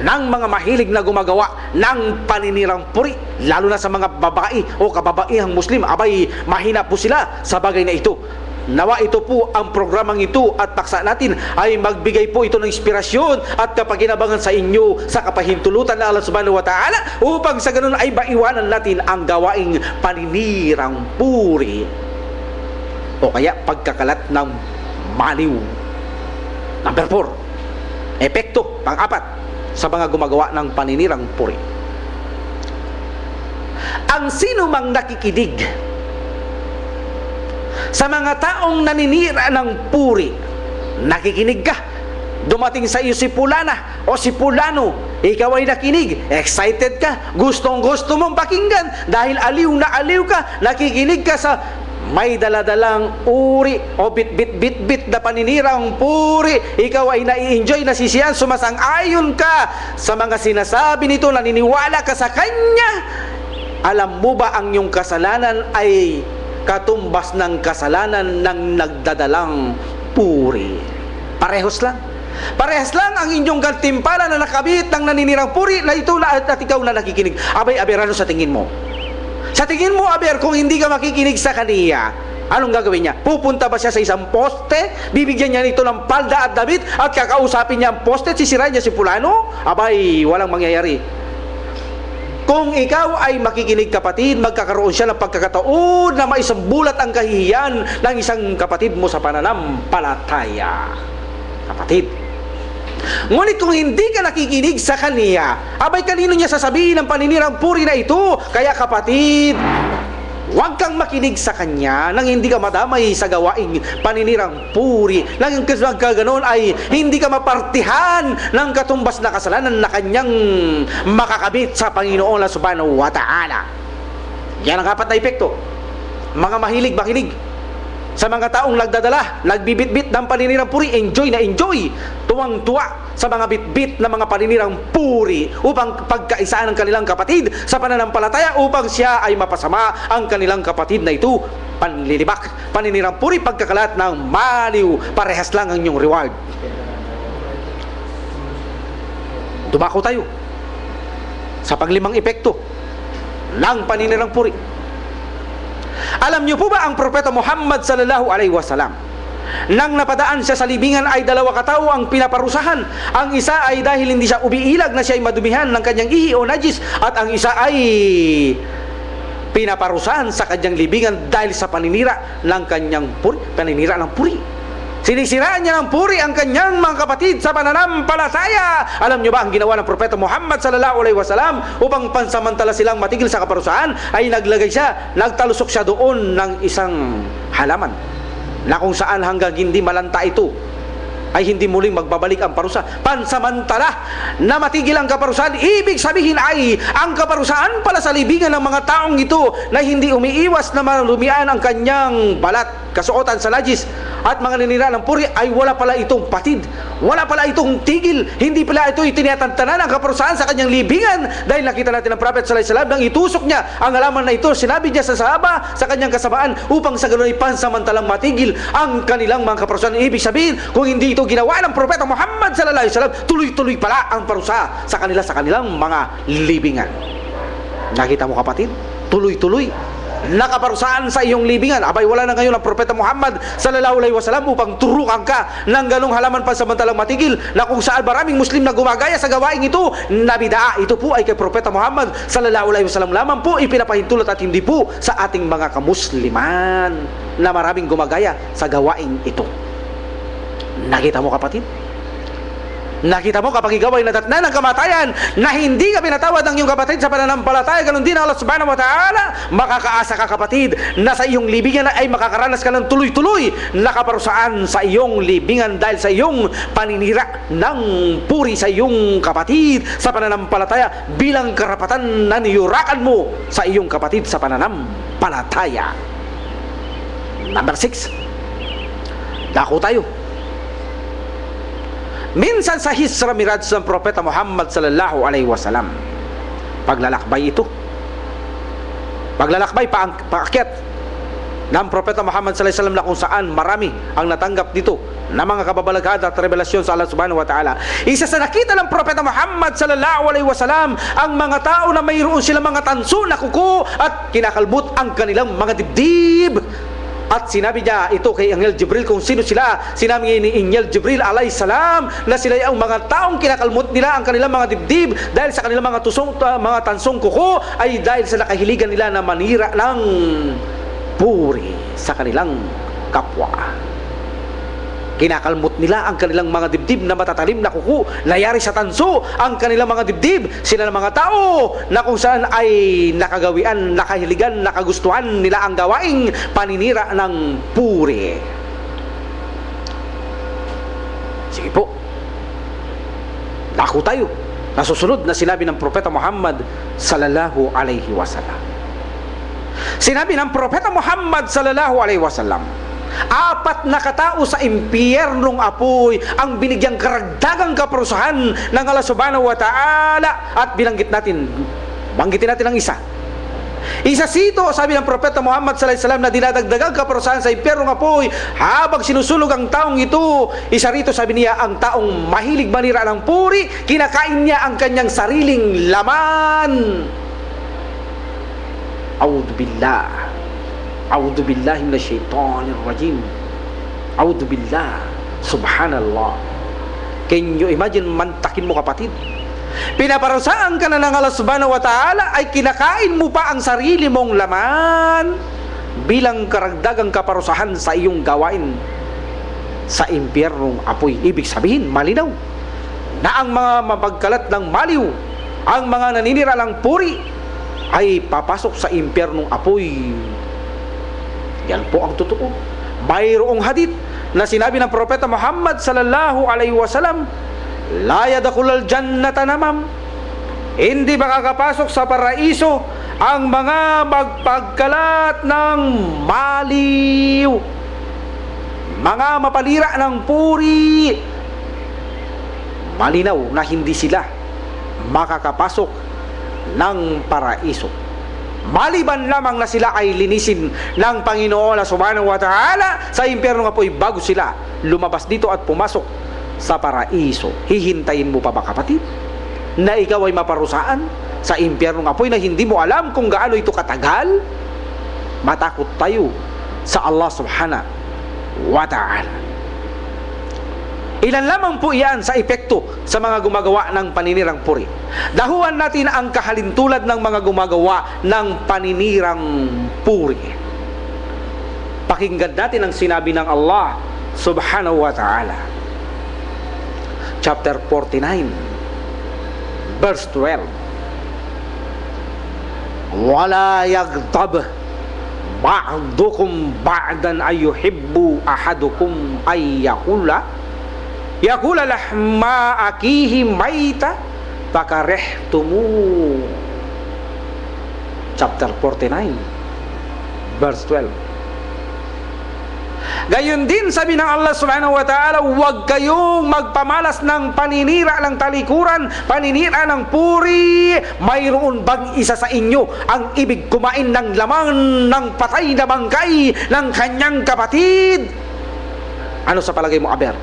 ng mga mahilig na gumagawa ng paninirang puri, lalo na sa mga babae o kababaihang Muslim. Abay, mahina po sila sa bagay na ito. Nawa ito po ang programang ito at paksa natin ay magbigay po ito ng inspirasyon at kapakinabangan sa inyo sa kapahintulutan ng Allah subhanahu wa ta'ala, upang sa ganun ay maiwanan natin ang gawaing paninirang puri o kaya pagkakalat ng maliw. Number 4, epekto, pang-apat, sa mga gumagawa ng paninirang puri. Ang sino mang nakikinig sa mga taong naninira ng puri, nakikinig ka, dumating sa iyo si Pulana o si Pulano, ikaw ay nakinig, excited ka, gustong-gusto mong pakinggan dahil aliw na aliw ka, nakikinig ka sa may daladalang uri o bit na paninirang puri, ikaw ay nai-enjoy, nasisiyan, sumasang-ayon ka sa mga sinasabi nito, naniniwala ka sa kanya. Alam mo ba ang iyong kasalanan ay katumbas ng kasalanan ng nagdadalang puri? Parehas lang ang inyong gantimpala na nakabit ng naninirang puri na ito at ikaw na nakikinig. Abay, ano sa tingin mo? Sa tingin mo, aber, kung hindi ka makikinig sa kaniya, Anong gagawin niya? Pupunta ba siya sa isang poste? Bibigyan niya nito ng palda at damit at kakausapin niya ang poste at sisirain niya si Fulano? Abay, walang mangyayari. Kung ikaw ay makikinig kapatid, magkakaroon siya ng pagkakataon na maisambulat ang kahihiyan ng isang kapatid mo sa pananampalataya. Kapatid. Ngunit kung hindi ka nakikinig sa kaniya, abay kanino niya sasabihin ang paninirang puri na ito? Kaya kapatid, huwag kang makinig sa kanya nang hindi ka madamay sa gawaing paninirang puri. Nang kaganoon ay hindi ka mapartihan ng katumbas na kasalanan na kanyang makakabit sa Panginoon Subhanahu wa Ta'ala. Yan ang apat na epekto. Mga makinig sa mga taong nagdadala, nagbibitbit ng paninirang puri, enjoy na enjoy, tuwang-tuwa sa mga bitbit na mga paninirang puri upang pagkaisaan ng kanilang kapatid sa pananampalataya upang siya ay mapasama ang kanilang kapatid na ito. Panlilibak, paninirang puri, pagkakalat ng maliw, parehas lang ang inyong reward. Dumako tayo sa panglimang epekto ng paninirang puri. Alam niyo po ba ang Propeta Muhammad sallallahu alaihi wasallam, nang napadaan siya sa libingan ay dalawa katao ang pinaparusahan. Ang isa ay dahil hindi siya umiilag na siya ay madumihan ng kanyang ihi o najis, at ang isa ay pinaparusahan sa kanyang libingan dahil sa paninira ng kanyang puri, paninira ng puri. Sinisiraan niya ng puri ang kanyang mga kapatid sa pananampalataya. Alam niyo ba ang ginawa ng Propeta Muhammad sallallahu alaihi wasallam upang pansamantala silang matigil sa kaparusahan? Ay nagtalusok siya doon ng isang halaman na kung saan hanggang hindi malanta ito ay hindi muling magbabalik ang parusa. Pansamantala na matigil ang kaparusahan, ibig sabihin ay ang kaparusahan pala sa libingan ng mga taong ito na hindi umiiwas na malumian ang kanyang balat, kasuotan sa najis at mga ninira ng puri ay wala pala itong patid, wala pala itong tigil, hindi pala ito itinatantanan ang kaparusahan sa kanyang libingan. Dahil nakita natin ang Prophet sallallahu alaihi wasallam nang itusok niya ang halaman na ito, sinabi niya sa sahaba, sa kanyang kasamaan, upang sa ganoon ay pansamantalang matigil ang kanilang mga kaparusahan. Ibig sabihin, kung hindi ito ginawa ng Propeta Muhammad sallallahu alaihi wasallam, tuloy-tuloy pala ang parusa sa kanilang mga libingan. Nakita mo kapatid? Tuloy-tuloy nakaparusahan sa iyong libingan. Abay, wala na ngayon ang Propeta Muhammad sallallahu alaihi wasallam upang turukan ka ng ganong halaman pansamantalang matigil, na kung saan maraming Muslim na gumagaya sa gawain ito na bidaa. Ito po ay kay Propeta Muhammad sallallahu alaihi wasallam lamang po ipinapahintulot at hindi po sa ating mga kamusliman na maraming gumagaya sa gawain ito. Nakita mo kapatid? Nakita mo kapag ikaw ay nadatnan ng kamatayan na hindi ka pinatawad ng iyong kapatid sa pananampalataya, ganun din Allah subhanahu wa ta'ala, makakaasa ka kapatid na sa iyong libingan ay makakaranas ka ng tuloy-tuloy na kaparusaan sa iyong libingan dahil sa iyong paninira ng puri sa iyong kapatid sa pananampalataya bilang karapatan na niyurakan mo sa iyong kapatid sa pananampalataya. Number 6. Dako tayo. Minsan sa Hisra Miraj ng Propeta Muhammad sallallahu alaihi wasallam, paglalakbay ito, paglalakbay paakyat ng Propeta Muhammad sallallahu alaihi wasallam na kung saan marami ang natanggap dito na mga kababalaghan at revelasyon sa Allah subhanahu wa ta'ala. Isa sa nakita ng Propeta Muhammad sallallahu alaihi wasallam ang mga tao na mayroon silang mga tanso na kuko at kinakalbot ang kanilang mga dibdib. At sinabi niya ito kay Angel Jibril kung sino sila. Sinabi ni Angel Jibril alayhi salam na sila ay ang mga taong kinakalmot nila ang kanilang mga dibdib dahil sa kanilang mga mga tansong kuko ay dahil sa nakahiligan nila na manira ng puri sa kanilang kapwa. Kinakalmot nila ang kanilang mga dibdib na matatalim na kuko, layari sa tanso ang kanilang mga dibdib. Sila ng mga tao na kung saan ay nakagawian, nakahiligan, nakagustuhan nila ang gawaing paninira ng puri. Sige po, dako tayo. Nasusunod na sinabi ng Propeta Muhammad sallallahu alaihi wasallam. Sinabi ng Propeta Muhammad sallallahu alaihi wasallam, 4 na katao sa impyernong apoy ang binigyang karagdagang kaparusahan ng Allah subhanahu wa ta'ala. At banggitin natin ang isa. Isa sito, sabi ng Propeta Muhammad sallallahu alaihi wasallam, na dinadagdagang kaparusahan sa impyernong apoy habang sinusulog ang taong ito. Isa rito, sabi niya, ang taong mahilig manira ng puri, kinakain niya ang kanyang sariling laman. A'udhu billah. A'udhu billahi minasyaitanir rajim. A'udhu billah. Subhanallah. Can you imagine, mantakin mo kapatid? Pinaparusaan ka na ng Allah subhanahu wa ta'ala ay kinakain mo pa ang sarili mong laman bilang karagdagang kaparusahan sa iyong gawain sa impyernong apoy. Ibig sabihin, malinaw na ang mga mapagkalat ng maliw, ang mga naninira ng puri ay papasok sa impyernong apoy. Yan po ang totoo. Mayroong hadith na sinabi ng Propeta Muhammad sallallahu alaihi wasallam, la yadkhulul jannata namam, hindi makakapasok sa paraiso ang mga magpagkalat ng maliw, mga mapalira ng puri. Malinaw na hindi sila makakapasok ng paraiso, maliban lamang na sila ay linisin ng Panginoon subhanahu wa ta'ala sa impyerno ng apoy bago sila lumabas dito at pumasok sa paraiso. Hihintayin mo pa ba kapatid na ikaw ay maparusaan sa impyerno ng apoy na hindi mo alam kung gaano ito katagal? Matakot tayo sa Allah subhanahu wa ta'ala. Ilan lamang po iyan sa epekto sa mga gumagawa ng paninirang puri. Dahuan natin ang kahalintulad ng mga gumagawa ng paninirang puri. Pakinggan natin ang sinabi ng Allah subhanahu wa ta'ala. Chapter 49 verse 12. Wala yaghtab ba'dukum ba'dan ayyuhibbu ahadukum ay yakula lahma akihi maita fakarehtumu. Chapter 49 verse 12. Gayon din sabi ng Allah subhanahu wa ta'ala, huwag kayong magpamalas ng paninira ng talikuran, paninira ng puri. Mayroon bang isa sa inyo ang ibig kumain ng laman ng patay na bangkay ng kanyang kapatid? Ano sa palagay mo, Aber?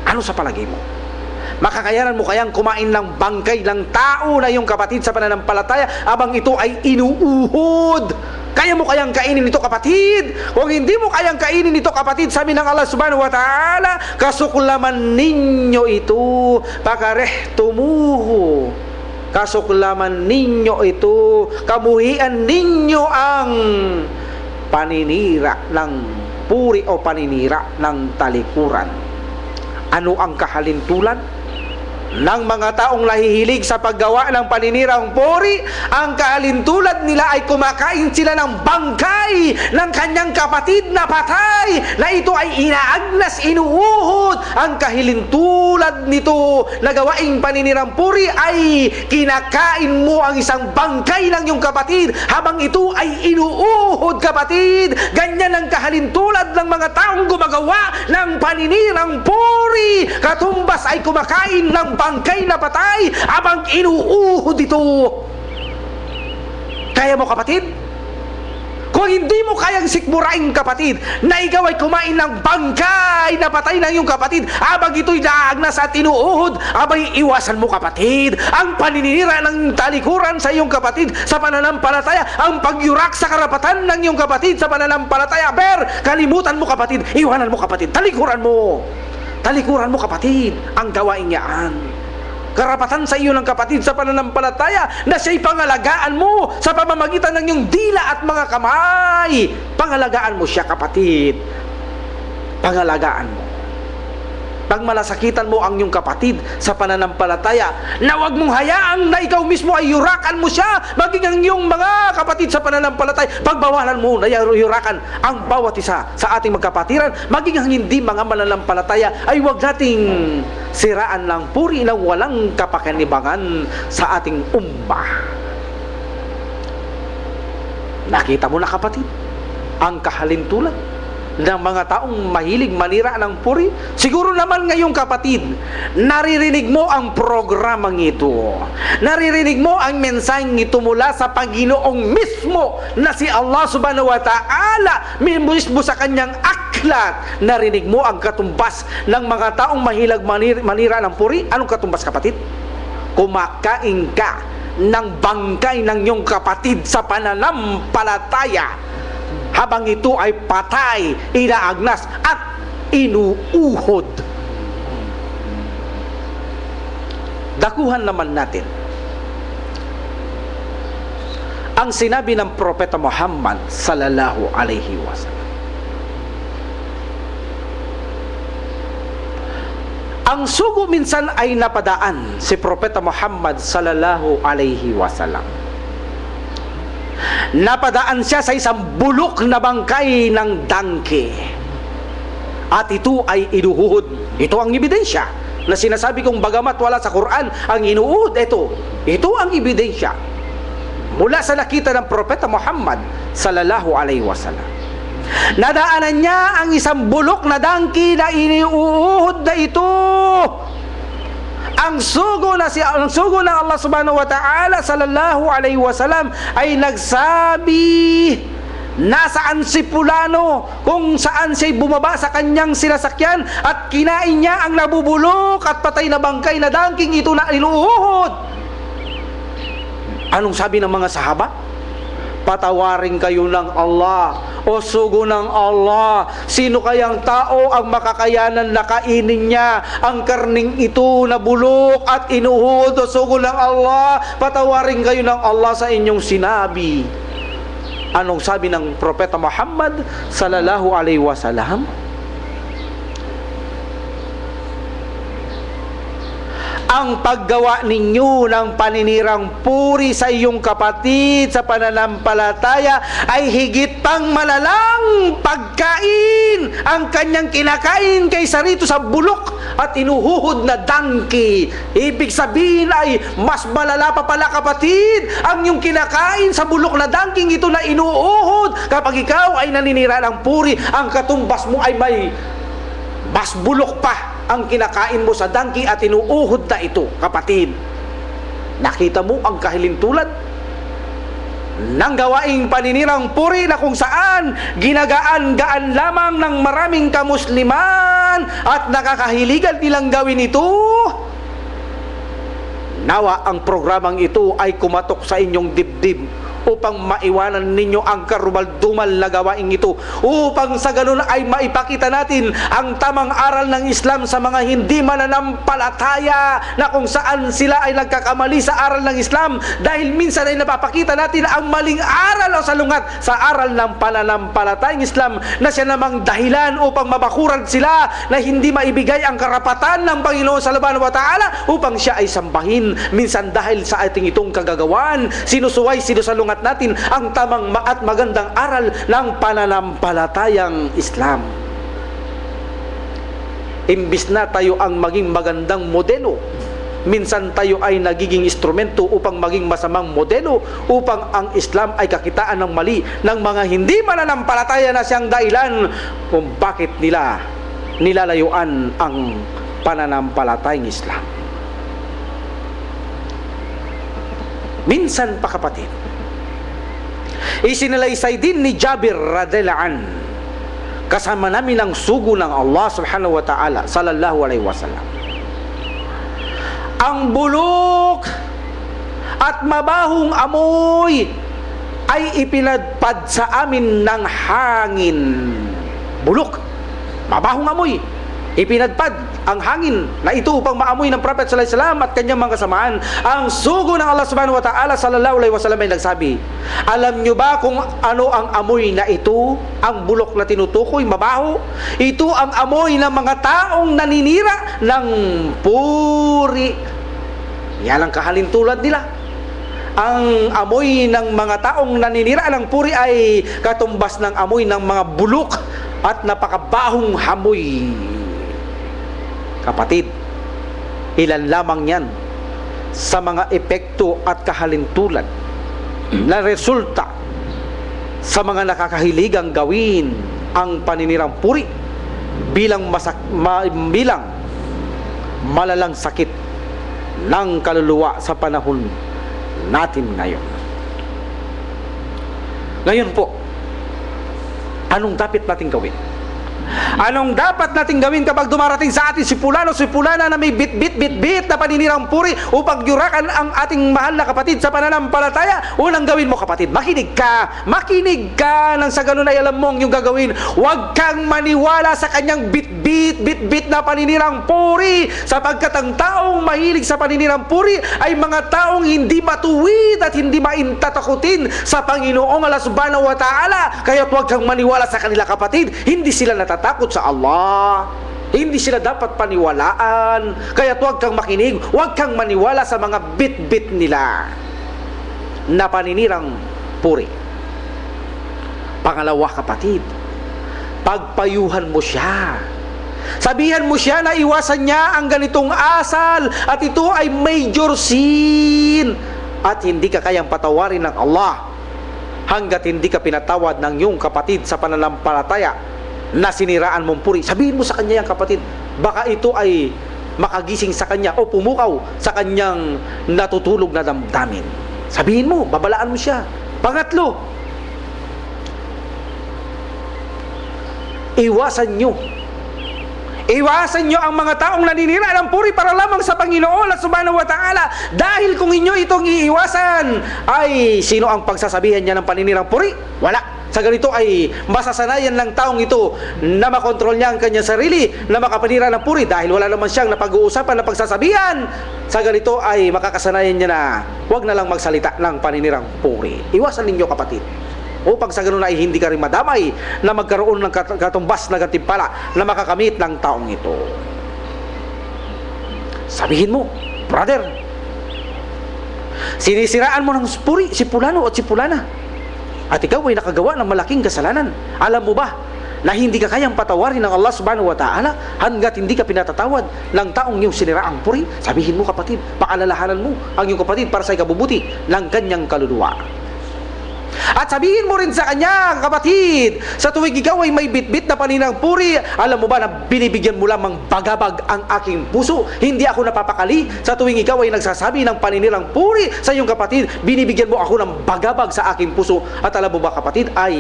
Ano sa palagay mo? Makakayanan mo kayang kumain ng bangkay ng tao na iyong kapatid sa pananampalataya abang ito ay inuuhod? Kaya mo kayang kainin ito kapatid? Kung hindi mo kayang kainin ito kapatid, sabi ng Allah subhanahu wa ta'ala, kasuklaman ninyo ito, pakarehtumuhu. Kasuklaman ninyo ito, kamuhian ninyo ang paninira ng puri o paninira ng talikuran. Ano ang kahalintulan ng mga taong nahihilig sa paggawa ng paninirang puri? Ang kahalintulad nila ay kumakain sila ng bangkay ng kanyang kapatid na patay, na ito ay inaagnas, inuuhod. Ang kahilintulad nito na gawaing paninirang puri ay kinakain mo ang isang bangkay ng iyong kapatid habang ito ay inuuhod, kapatid. Ganyan ang kahalintulad ng mga taong gumagawa ng paninirang puri. Katumbas ay kumakain ng bangkay na patay abang inuuhod ito. Kaya mo kapatid? Kung hindi mo kayang sikmurain kapatid na ikaw ay kumain ng bangkay na patay ng iyong kapatid abang ito'y naagnas at inuuhod, abay iwasan mo kapatid ang paninira ng talikuran sa iyong kapatid sa pananampalataya, ang pagyurak sa karapatan ng iyong kapatid sa pananampalataya. Ber, kalimutan mo kapatid, iwanan mo kapatid, talikuran mo kapatid ang gawain niyaan. Karapatan sa iyo ng kapatid sa pananampalataya na siya'y pangalagaan mo sa pamamagitan ng iyong dila at mga kamay. Pangalagaan mo siya kapatid, pangalagaan mo. Pag malasakitan mo ang iyong kapatid sa pananampalataya, na huwag mong hayaang na ikaw mismo ay yurakan mo siya, maging ang iyong mga kapatid sa pananampalataya, pagbawalan mo na yurakan ang bawat isa sa ating magkapatiran, maging ang hindi mga mananampalataya ay huwag nating siraan ng puri na walang kapakinabangan sa ating ummah. Nakita mo na kapatid ang kahalintulad ng mga taong mahilig manira ng puri? Siguro naman ngayong kapatid, naririnig mo ang programang ito, naririnig mo ang mensaheng ito mula sa Panginoong mismo na si Allah subhanahu wa ta'ala mismo sa kanyang aklat. Narinig mo ang katumbas ng mga taong mahilig manira ng puri. Anong katumbas kapatid? Kumakain ka ng bangkay ng iyong kapatid sa pananampalataya habang ito ay patay, inaagnas at inuuhod. Dakuhan naman natin ang sinabi ng Propeta Muhammad sallallahu alaihi wasallam. Ang sugo minsan ay napadaan si Propeta Muhammad sallallahu alaihi wasallam. Napadaan siya sa isang bulok na bangkay ng dangke. At ito ay inuhod. Ito ang ebidensya na sinasabi kong bagamat wala sa Quran ang inuhod. Ito ang ebidensya mula sa nakita ng Propeta Muhammad sallallahu alaihi wasallam. Nadaanan niya ang isang bulok na dangki na iniuuhod na ito. Ang sugo ng Allah subhanahu wa ta'ala sallallahu alaihi wasallam ay nagsabi, nasaan si Pulano, kung saan siya bumaba sa kanyang sinasakyan at kinain niya ang nabubulok at patay na bangkay na dangking ito na inuuhod. Anong sabi ng mga sahaba? Patawarin kayo ng Allah, o sugo ng Allah. Sino kayang tao ang makakayanan na kainin niya ang karning ito na bulok at inuhod, o sugo ng Allah? Patawarin kayo ng Allah sa inyong sinabi. Anong sabi ng Propeta Muhammad sallallahu alaihi wasallam? Ang paggawa ninyo ng paninirang puri sa iyong kapatid sa pananampalataya ay higit pang malalang pagkain ang kanyang kinakain kaysa rito sa bulok at inuhuhod na dangki. Ibig sabihin ay mas malala pa pala, kapatid, ang iyong kinakain sa bulok na dangking ito na inuuhod kapag ikaw ay naninira ng puri. Ang katumbas mo ay may mas bulok pa ang kinakain mo sa dangki at inuuhod na ito, kapatid. Nakita mo ang kahilintulad ng gawaing paninirang puri na kung saan ginagaan-gaan lamang ng maraming kamusliman at nakakahiligan nilang gawin ito. Nawa ang programang ito ay kumatok sa inyong dibdib upang maiwanan ninyo ang karumal-dumal na gawain ito, upang sa ganun ay maipakita natin ang tamang aral ng Islam sa mga hindi mananampalataya na kung saan sila ay nagkakamali sa aral ng Islam, dahil minsan ay napapakita natin ang maling aral o salungat sa aral ng pananampalatayang Islam na siya namang dahilan upang mabakuran sila na hindi maibigay ang karapatan ng Panginoon subhanahu wa ta'ala upang siya ay sambahin. Minsan dahil sa ating itong kagagawan, sinusalungat natin ang tamang at magandang aral ng pananampalatayang Islam. Imbis na tayo ang maging magandang modelo, minsan tayo ay nagiging instrumento upang maging masamang modelo, upang ang Islam ay kakitaan ng mali ng mga hindi mananampalataya na siyang dahilan kung bakit nila nilalayuan ang pananampalatayang Islam. Minsan pa, kapatid, isinalaysay din ni Jabir radhiyallahu anhu, kasama namin ang sugo ng Allah subhanahu wa ta'ala sallallahu alaihi wasallam, ang bulok at mabahong amoy ay ipinadpad sa amin ng hangin. Bulok, mabahong amoy, ipinadpad ang hangin na ito upang maamoy ng Prophet sallallahu alaihi wasallam at kanyang mga kasamaan. Ang sugo ng Allah subhanahu wa ta'ala sallallahu alaihi wasallam ay nagsabi, alam nyo ba kung ano ang amoy na ito? Ang bulok na tinutukoy, mabaho, ito ang amoy ng mga taong naninira ng puri. Yan ang kahalintulad nila. Ang amoy ng mga taong naninira ng puri ay katumbas ng amoy ng mga bulok at napakabahong hamoy. Kapatid, ilan lamang yan sa mga epekto at kahalintulad na resulta sa mga nakakahiligang gawin ang paninirang puri bilang malalang sakit ng kaluluwa sa panahon natin ngayon. Ngayon po, anong dapat natin gawin? Anong dapat nating gawin kapag dumarating sa atin si Pulano, si Pulana na may bit na paninirang puri upang yurakan ang ating mahal na kapatid sa pananampalataya? Unang gawin mo, kapatid, makinig ka nang sa ganun ay alam mong yung gagawin. Huwag kang maniwala sa kanyang bit na paninirang puri, sapagkat ang taong mahilig sa paninirang puri ay mga taong hindi matuwid at hindi maintatakutin sa Panginoong Allah subhanahu wa ta'ala. Kaya huwag kang maniwala sa kanila, kapatid. Hindi sila natatakot sa Allah, hindi sila dapat paniwalaan. Kaya huwag kang makinig, huwag kang maniwala sa mga bit nila na paninirang puri. Pangalawa, kapatid, pagpayuhan mo siya. Sabihan mo siya na iwasan niya ang ganitong asal at ito ay major sin at hindi ka kayang patawarin ng Allah hanggat hindi ka pinatawad ng iyong kapatid sa pananampalataya na siniraan mong puri. Sabihin mo sa kanya yan, kapatid. Baka ito ay makagising sa kanya o pumukaw sa kanyang natutulog na damdamin. Sabihin mo, babalaan mo siya. Pangatlo, iwasan nyo ang mga taong naninira ng puri para lamang sa Panginoon at subhanahu wa ta'ala. Dahil kung inyo itong iiwasan, ay sino ang pagsasabihan niya ng paninirang puri? Wala. Sa ganito ay masasanayan ng taong ito na makontrol niya ang kanyang sarili na makapanira ng puri dahil wala naman siyang napag-uusapan na pagsasabihan. Sa ganito ay makakasanayan niya na huwag na lang magsalita ng paninirang puri. Iwasan ninyo, kapatid, upang sa ganun ay hindi ka rin madamay na magkaroon ng katumbas na gantimpala na makakamit ng taong ito. Sabihin mo, brother, sinisiraan mo ng puri si Pulano at si Pulana at ikaw ay nakagawa ng malaking kasalanan. Alam mo ba na hindi ka kayang patawarin ng Allah subhanahu wa ta'ala hanggat hindi ka pinatatawad ng taong iyong siniraang puri? Sabihin mo, kapatid, paalalahanan mo ang iyong kapatid para sa ikabubuti ng kanyang kaluluwa. At sabihin mo rin sa kanya, kapatid, sa tuwing ikaw ay may bitbit na paninirang puri, alam mo ba na binibigyan mo lamang bagabag ang aking puso? Hindi ako napapakali. Sa tuwing ikaw ay nagsasabi ng paninirang puri sa iyong kapatid, binibigyan mo ako ng bagabag sa aking puso. At alam mo ba, kapatid, ay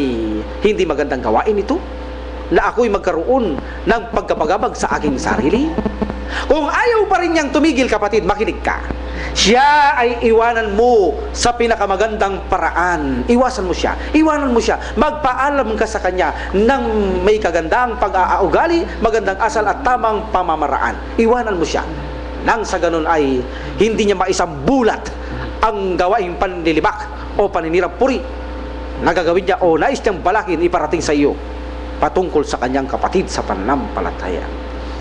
hindi magandang gawain ito na ako'y magkaroon ng pagkapagabag sa aking sarili? Kung ayaw pa rin niyang tumigil, kapatid, makinig ka. Siya ay iwanan mo sa pinakamagandang paraan. Iwasan mo siya. Iwanan mo siya. Magpaalam ka sa kanya ng may kagandang pag-augali, magandang asal at tamang pamamaraan. Iwanan mo siya. Nang sa ganun ay hindi niya maisambulat ang gawaing panlilibak o paninirang puri na gagawin niya o nais niyang balakin iparating sa iyo patungkol sa kanyang kapatid sa pananampalataya.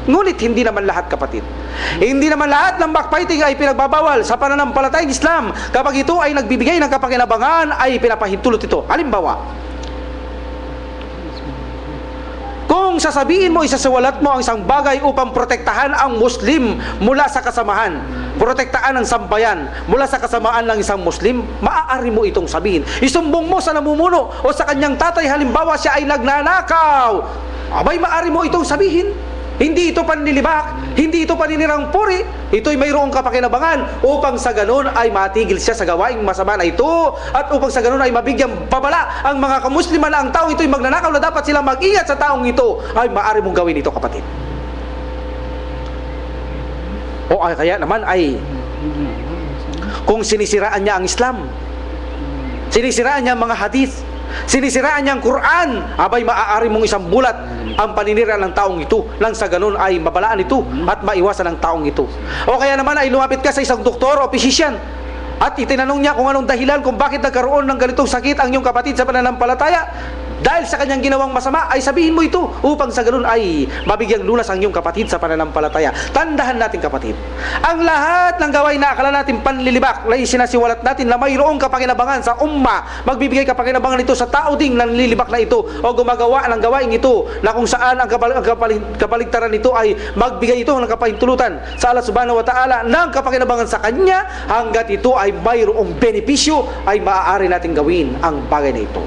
Ngunit hindi naman lahat, kapatid. Hindi naman lahat ng backbiting ay pinagbabawal sa pananampalatayang Islam. Kapag ito ay nagbibigay ng kapakinabangan, ay pinapahintulot ito. Halimbawa, kung sasabihin mo, isasawalat mo ang isang bagay upang protektahan ang Muslim mula sa kasamahan, protektahan ang sambayan mula sa kasamaan ng isang Muslim, maaari mo itong sabihin. Isumbong mo sa namumuno o sa kanyang tatay, halimbawa siya ay nagnanakaw. Abay, maaari mo itong sabihin. Hindi ito panlilibak, hindi ito paninirang puri, ito'y mayroong kapakinabangan upang sa ganun ay matigil siya sa gawaing masama na ito at upang sa ganun ay mabigyang babala ang mga kamusliman na ang taong ito'y magnanakaw na dapat silang mag-ingat sa taong ito. Ay maaari mong gawin ito, kapatid. O ay kaya naman ay kung sinisiraan niya ang Islam, sinisiraan niya ang mga hadith, sinisiraan niya ang Quran, abay maaari mong isang bulat ang paninira ng taong ito nang sa ganun ay mabalaan ito at maiwasan ng taong ito. O kaya naman ay lumapit ka sa isang doktor o physician at itinanong niya kung anong dahilan kung bakit nagkaroon ng ganitong sakit ang iyong kapatid sa pananampalataya. Dahil sa kanyang ginawang masama, ay sabihin mo ito upang sa ganun ay mabigyang lunas ang iyong kapatid sa pananampalataya. Tandahan natin, kapatid, ang lahat ng gawain na akala natin panlilibak na isinasiwalat natin na mayroong kapakinabangan sa umma, magbibigay kapakinabangan ito sa tao ding nanlilibak na ito o gumagawa ng gawain ito na kung saan ang kapaligtaran nito ay magbigay ito ng kapahintulutan sa Allah subhanahu wa ta'ala ng kapakinabangan sa kanya, hanggat ito ay mayroong benepisyo, ay maaari natin gawin ang bagay na ito.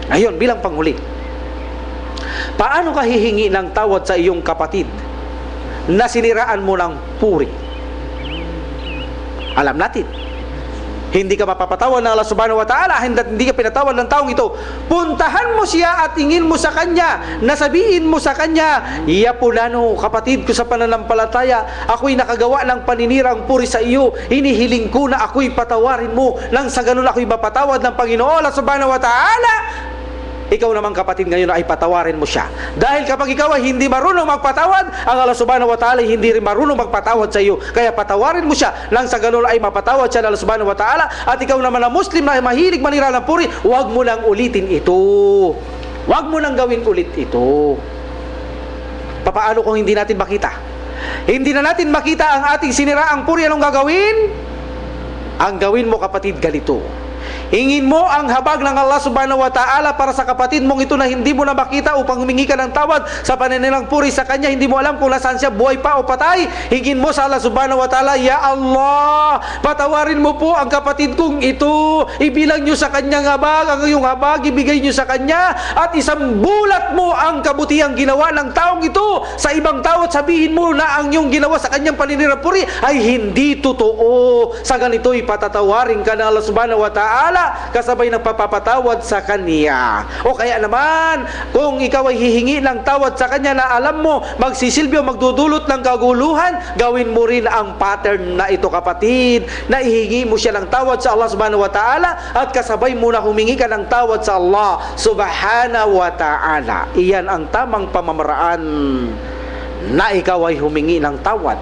Ngayon, bilang panghuli, paano ka hihingi ng tawad sa iyong kapatid na siniraan mo ng puri? Alam natin, hindi ka mapapatawad ng Allah subhanahu wa ta'ala, hindi ka pinatawad ng taong ito, puntahan mo siya at tingin mo sa kanya, nasabihin mo sa kanya, ya pulano, kapatid ko sa pananampalataya, ako'y nakagawa ng paninirang puri sa iyo, hinihiling ko na ako'y patawarin mo, nang sa ganun ako'y mapatawad ng Panginoon Allah subhanahu wa ta'ala. Ikaw naman kapatid ngayon ay patawarin mo siya. Dahil kapag ikaw ay hindi marunong magpatawad, ang Allah subhanahu wa ta'ala hindi rin marunong magpatawad sa iyo. Kaya patawarin mo siya, nang sa ganun ay mapatawad siya ng Allah subhanahu wa ta'ala. At ikaw naman na Muslim na mahilig manira ng puri, huwag mo nang ulitin ito. Huwag mo nang gawin ulit ito. Papaano kung hindi natin makita? Hindi na natin makita ang ating siniraang puri, anong gagawin? Ang gawin mo kapatid, ganito. Hingin mo ang habag ng Allah subhanahu wa ta'ala para sa kapatid mong ito na hindi mo na makita, upang humingi ka ng tawad sa paninilang puri sa kanya. Hindi mo alam kung nasaan siya, buhay pa o patay. Hingin mo sa Allah subhanahu wa ta'ala, ya Allah, patawarin mo po ang kapatid kong ito. Ibilang nyo sa kanyang habag, ang iyong habag ibigay nyo sa kanya, at isang bulat mo ang kabutihang ginawa ng taong ito sa ibang tao, at sabihin mo na ang iyong ginawa sa kanyang paninirang puri ay hindi totoo. Sa ganito'y patatawarin ka ng Allah subhanahu wa ta'ala, kasabay ng papapatawad sa kanya. O kaya naman, kung ikaw ay hihingi ng tawad sa kanya na alam mo magsisilbi o magdudulot ng kaguluhan, gawin mo rin ang pattern na ito kapatid, na ihingi mo siya ng tawad sa Allah subhanahu wa ta'ala, at kasabay mo na humingi ka ng tawad sa Allah subhanahu wa ta'ala. Iyan ang tamang pamamaraan na ikaw ay humingi ng tawad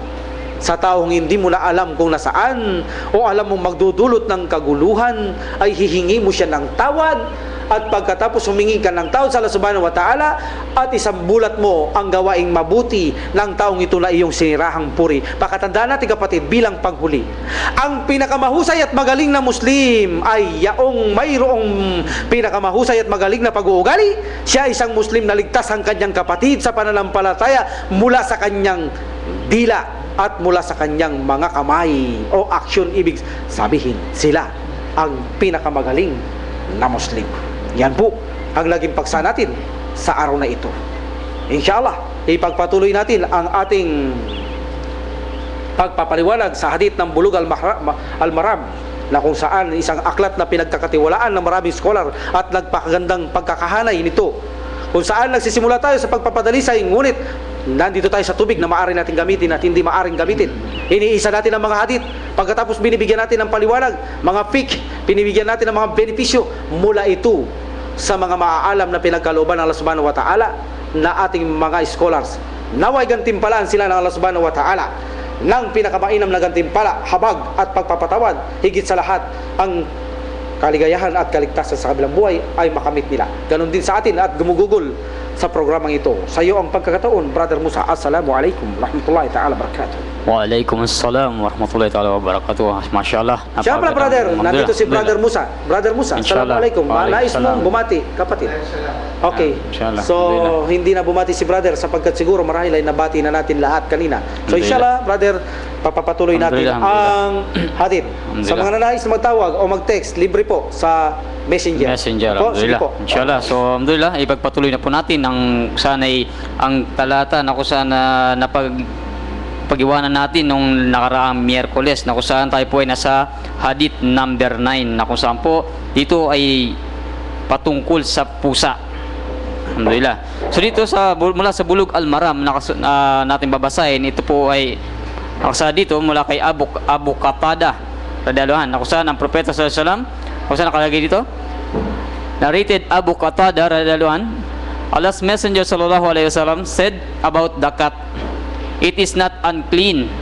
sa taong hindi mo na alam kung nasaan, o alam mong magdudulot ng kaguluhan, ay hihingi mo siya ng tawad, at pagkatapos humingi ka ng tawad sa Allah subhanahu wa ta'ala, at isang bulat mo ang gawaing mabuti ng taong ito na iyong sinirahang puri. Pakatandaan natin kapatid, bilang panghuli, ang pinakamahusay at magaling na Muslim ay yaong mayroong pinakamahusay at magaling na pag-uugali. Siya isang Muslim na ligtas ang kanyang kapatid sa pananampalataya mula sa kanyang dila at mula sa kanyang mga kamay o aksyon. Ibig sabihin, sila ang pinakamagaling na Muslim. Yan po ang laging paksa natin sa araw na ito. Inshallah, ipagpatuloy natin ang ating pagpapaliwanag sa hadith ng Bulugh al-Maram, na kung saan isang aklat na pinagkakatiwalaan ng maraming scholar at nagpakagandang pagkakahanay nito, kung saan nagsisimula tayo sa pagpapadalisay, ngunit nandito tayo sa tubig na maaari natin gamitin at hindi maaring gamitin. Iniisa natin ang mga hadith, pagkatapos binibigyan natin ng paliwanag, mga fiqh, binibigyan natin ng mga benepisyo mula ito sa mga maaalam na pinagkalooban ng Allah subhanahu wa ta'ala na ating mga scholars. Naway gantimpalaan sila ng Allah subhanahu wa ta'ala ng pinakamainam na gantimpala, habag at pagpapatawad. Higit sa lahat, ang kaligayahan at kaligtasan sa kabilang buhay ay makamit nila. Ganon din sa atin at gumugugol sa programang ito. Sa iyo ang pagkakataon, Brother Musa. Assalamualaikum warahmatullahi ta'ala wabarakatuh. Waalaikumsalam warahmatullahi ta'ala wabarakatuh. Masyaallah. Siya pala brother, nandito si Brother Musa. Brother Musa, Assalamualaikum. Nais mong bumati, kapatid? Okay. So, hindi na bumati si brother sapagkat siguro marahil ay nabati na natin lahat kanina. So, inshallah, brother, papapatuloy natin ang hadith. Sa mga nanais na magtawag o mag-text, libre po sa Messenger. Alhamdulillah. Inshallah. So, alhamdulillah, ipagpatuloy na po natin ang sanay ang talata na kung saan pag-iwanan natin nung nakaraang Miyerkules, na kung saan tayo po ay nasa hadith number 9, na kung saan po dito ay patungkol sa pusa. Alhamdulillah. So dito mula sa Bulugh al-Maram na natin babasahin, ito po ay nakasa dito mula kay Abu Qatada radhiyallahu anhu, na kung saan ang propeta sallallahu alaihi wasallam, kung saan nakalagay dito, narrated Abu Qatada radhiyallahu anhu, Allah's Messenger sallallahu alaihi wasallam said about the cat, it is not unclean.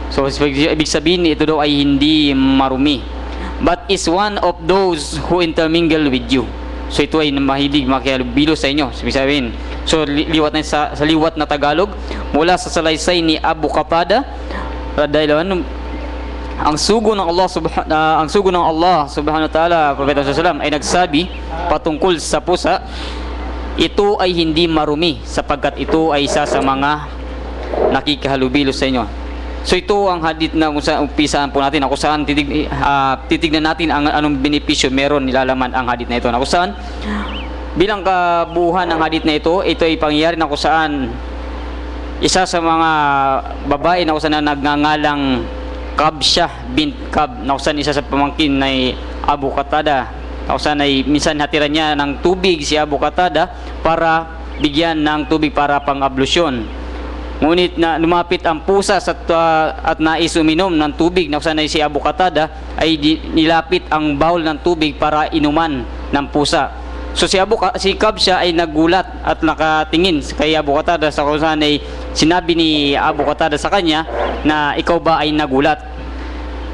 So ibig sabihin ito daw ay hindi marumi, but is one of those who intermingle with you. So ito ay mahilig makihalo sa inyo. Ibig sabihin, so liwat na sa liwat na Tagalog mula sa salaysay ni Abu Qatada radhiyallahu anhu, ang sugo ng Allah subhanahu wa ta'ala, propeta sallallahu alaihi wasallam ay nagsabi patungkol sa pusa, ito ay hindi marumi sapagkat ito ay isa sa mga nakikihalubilo sa inyo. So ito ang hadith na kung saan umpisaan po natin, kung saan titignan natin ang anong benepisyo meron nilalaman ang hadith na ito, na kung saan bilang kabuuhan ng hadith na ito ay pangyayari na kung saan isa sa mga babae na kung saan nagngangalang Kabsha bint Kab, na kusan isa sa pamangkin na Abu Qatada, na kusan ay minsan hatiran niya ng tubig si Abu Qatada para bigyan ng tubig para pang-ablusyon. Ngunit na lumapit ang pusa at nais uminom ng tubig, na kusan ay si Abu Qatada ay nilapit ang bowl ng tubig para inuman ng pusa. So si Kabsha ay nagulat at nakatingin kay Abu Qatada, sa kung saan ay sinabi ni Abu Qatada sa kanya na ikaw ba ay nagulat.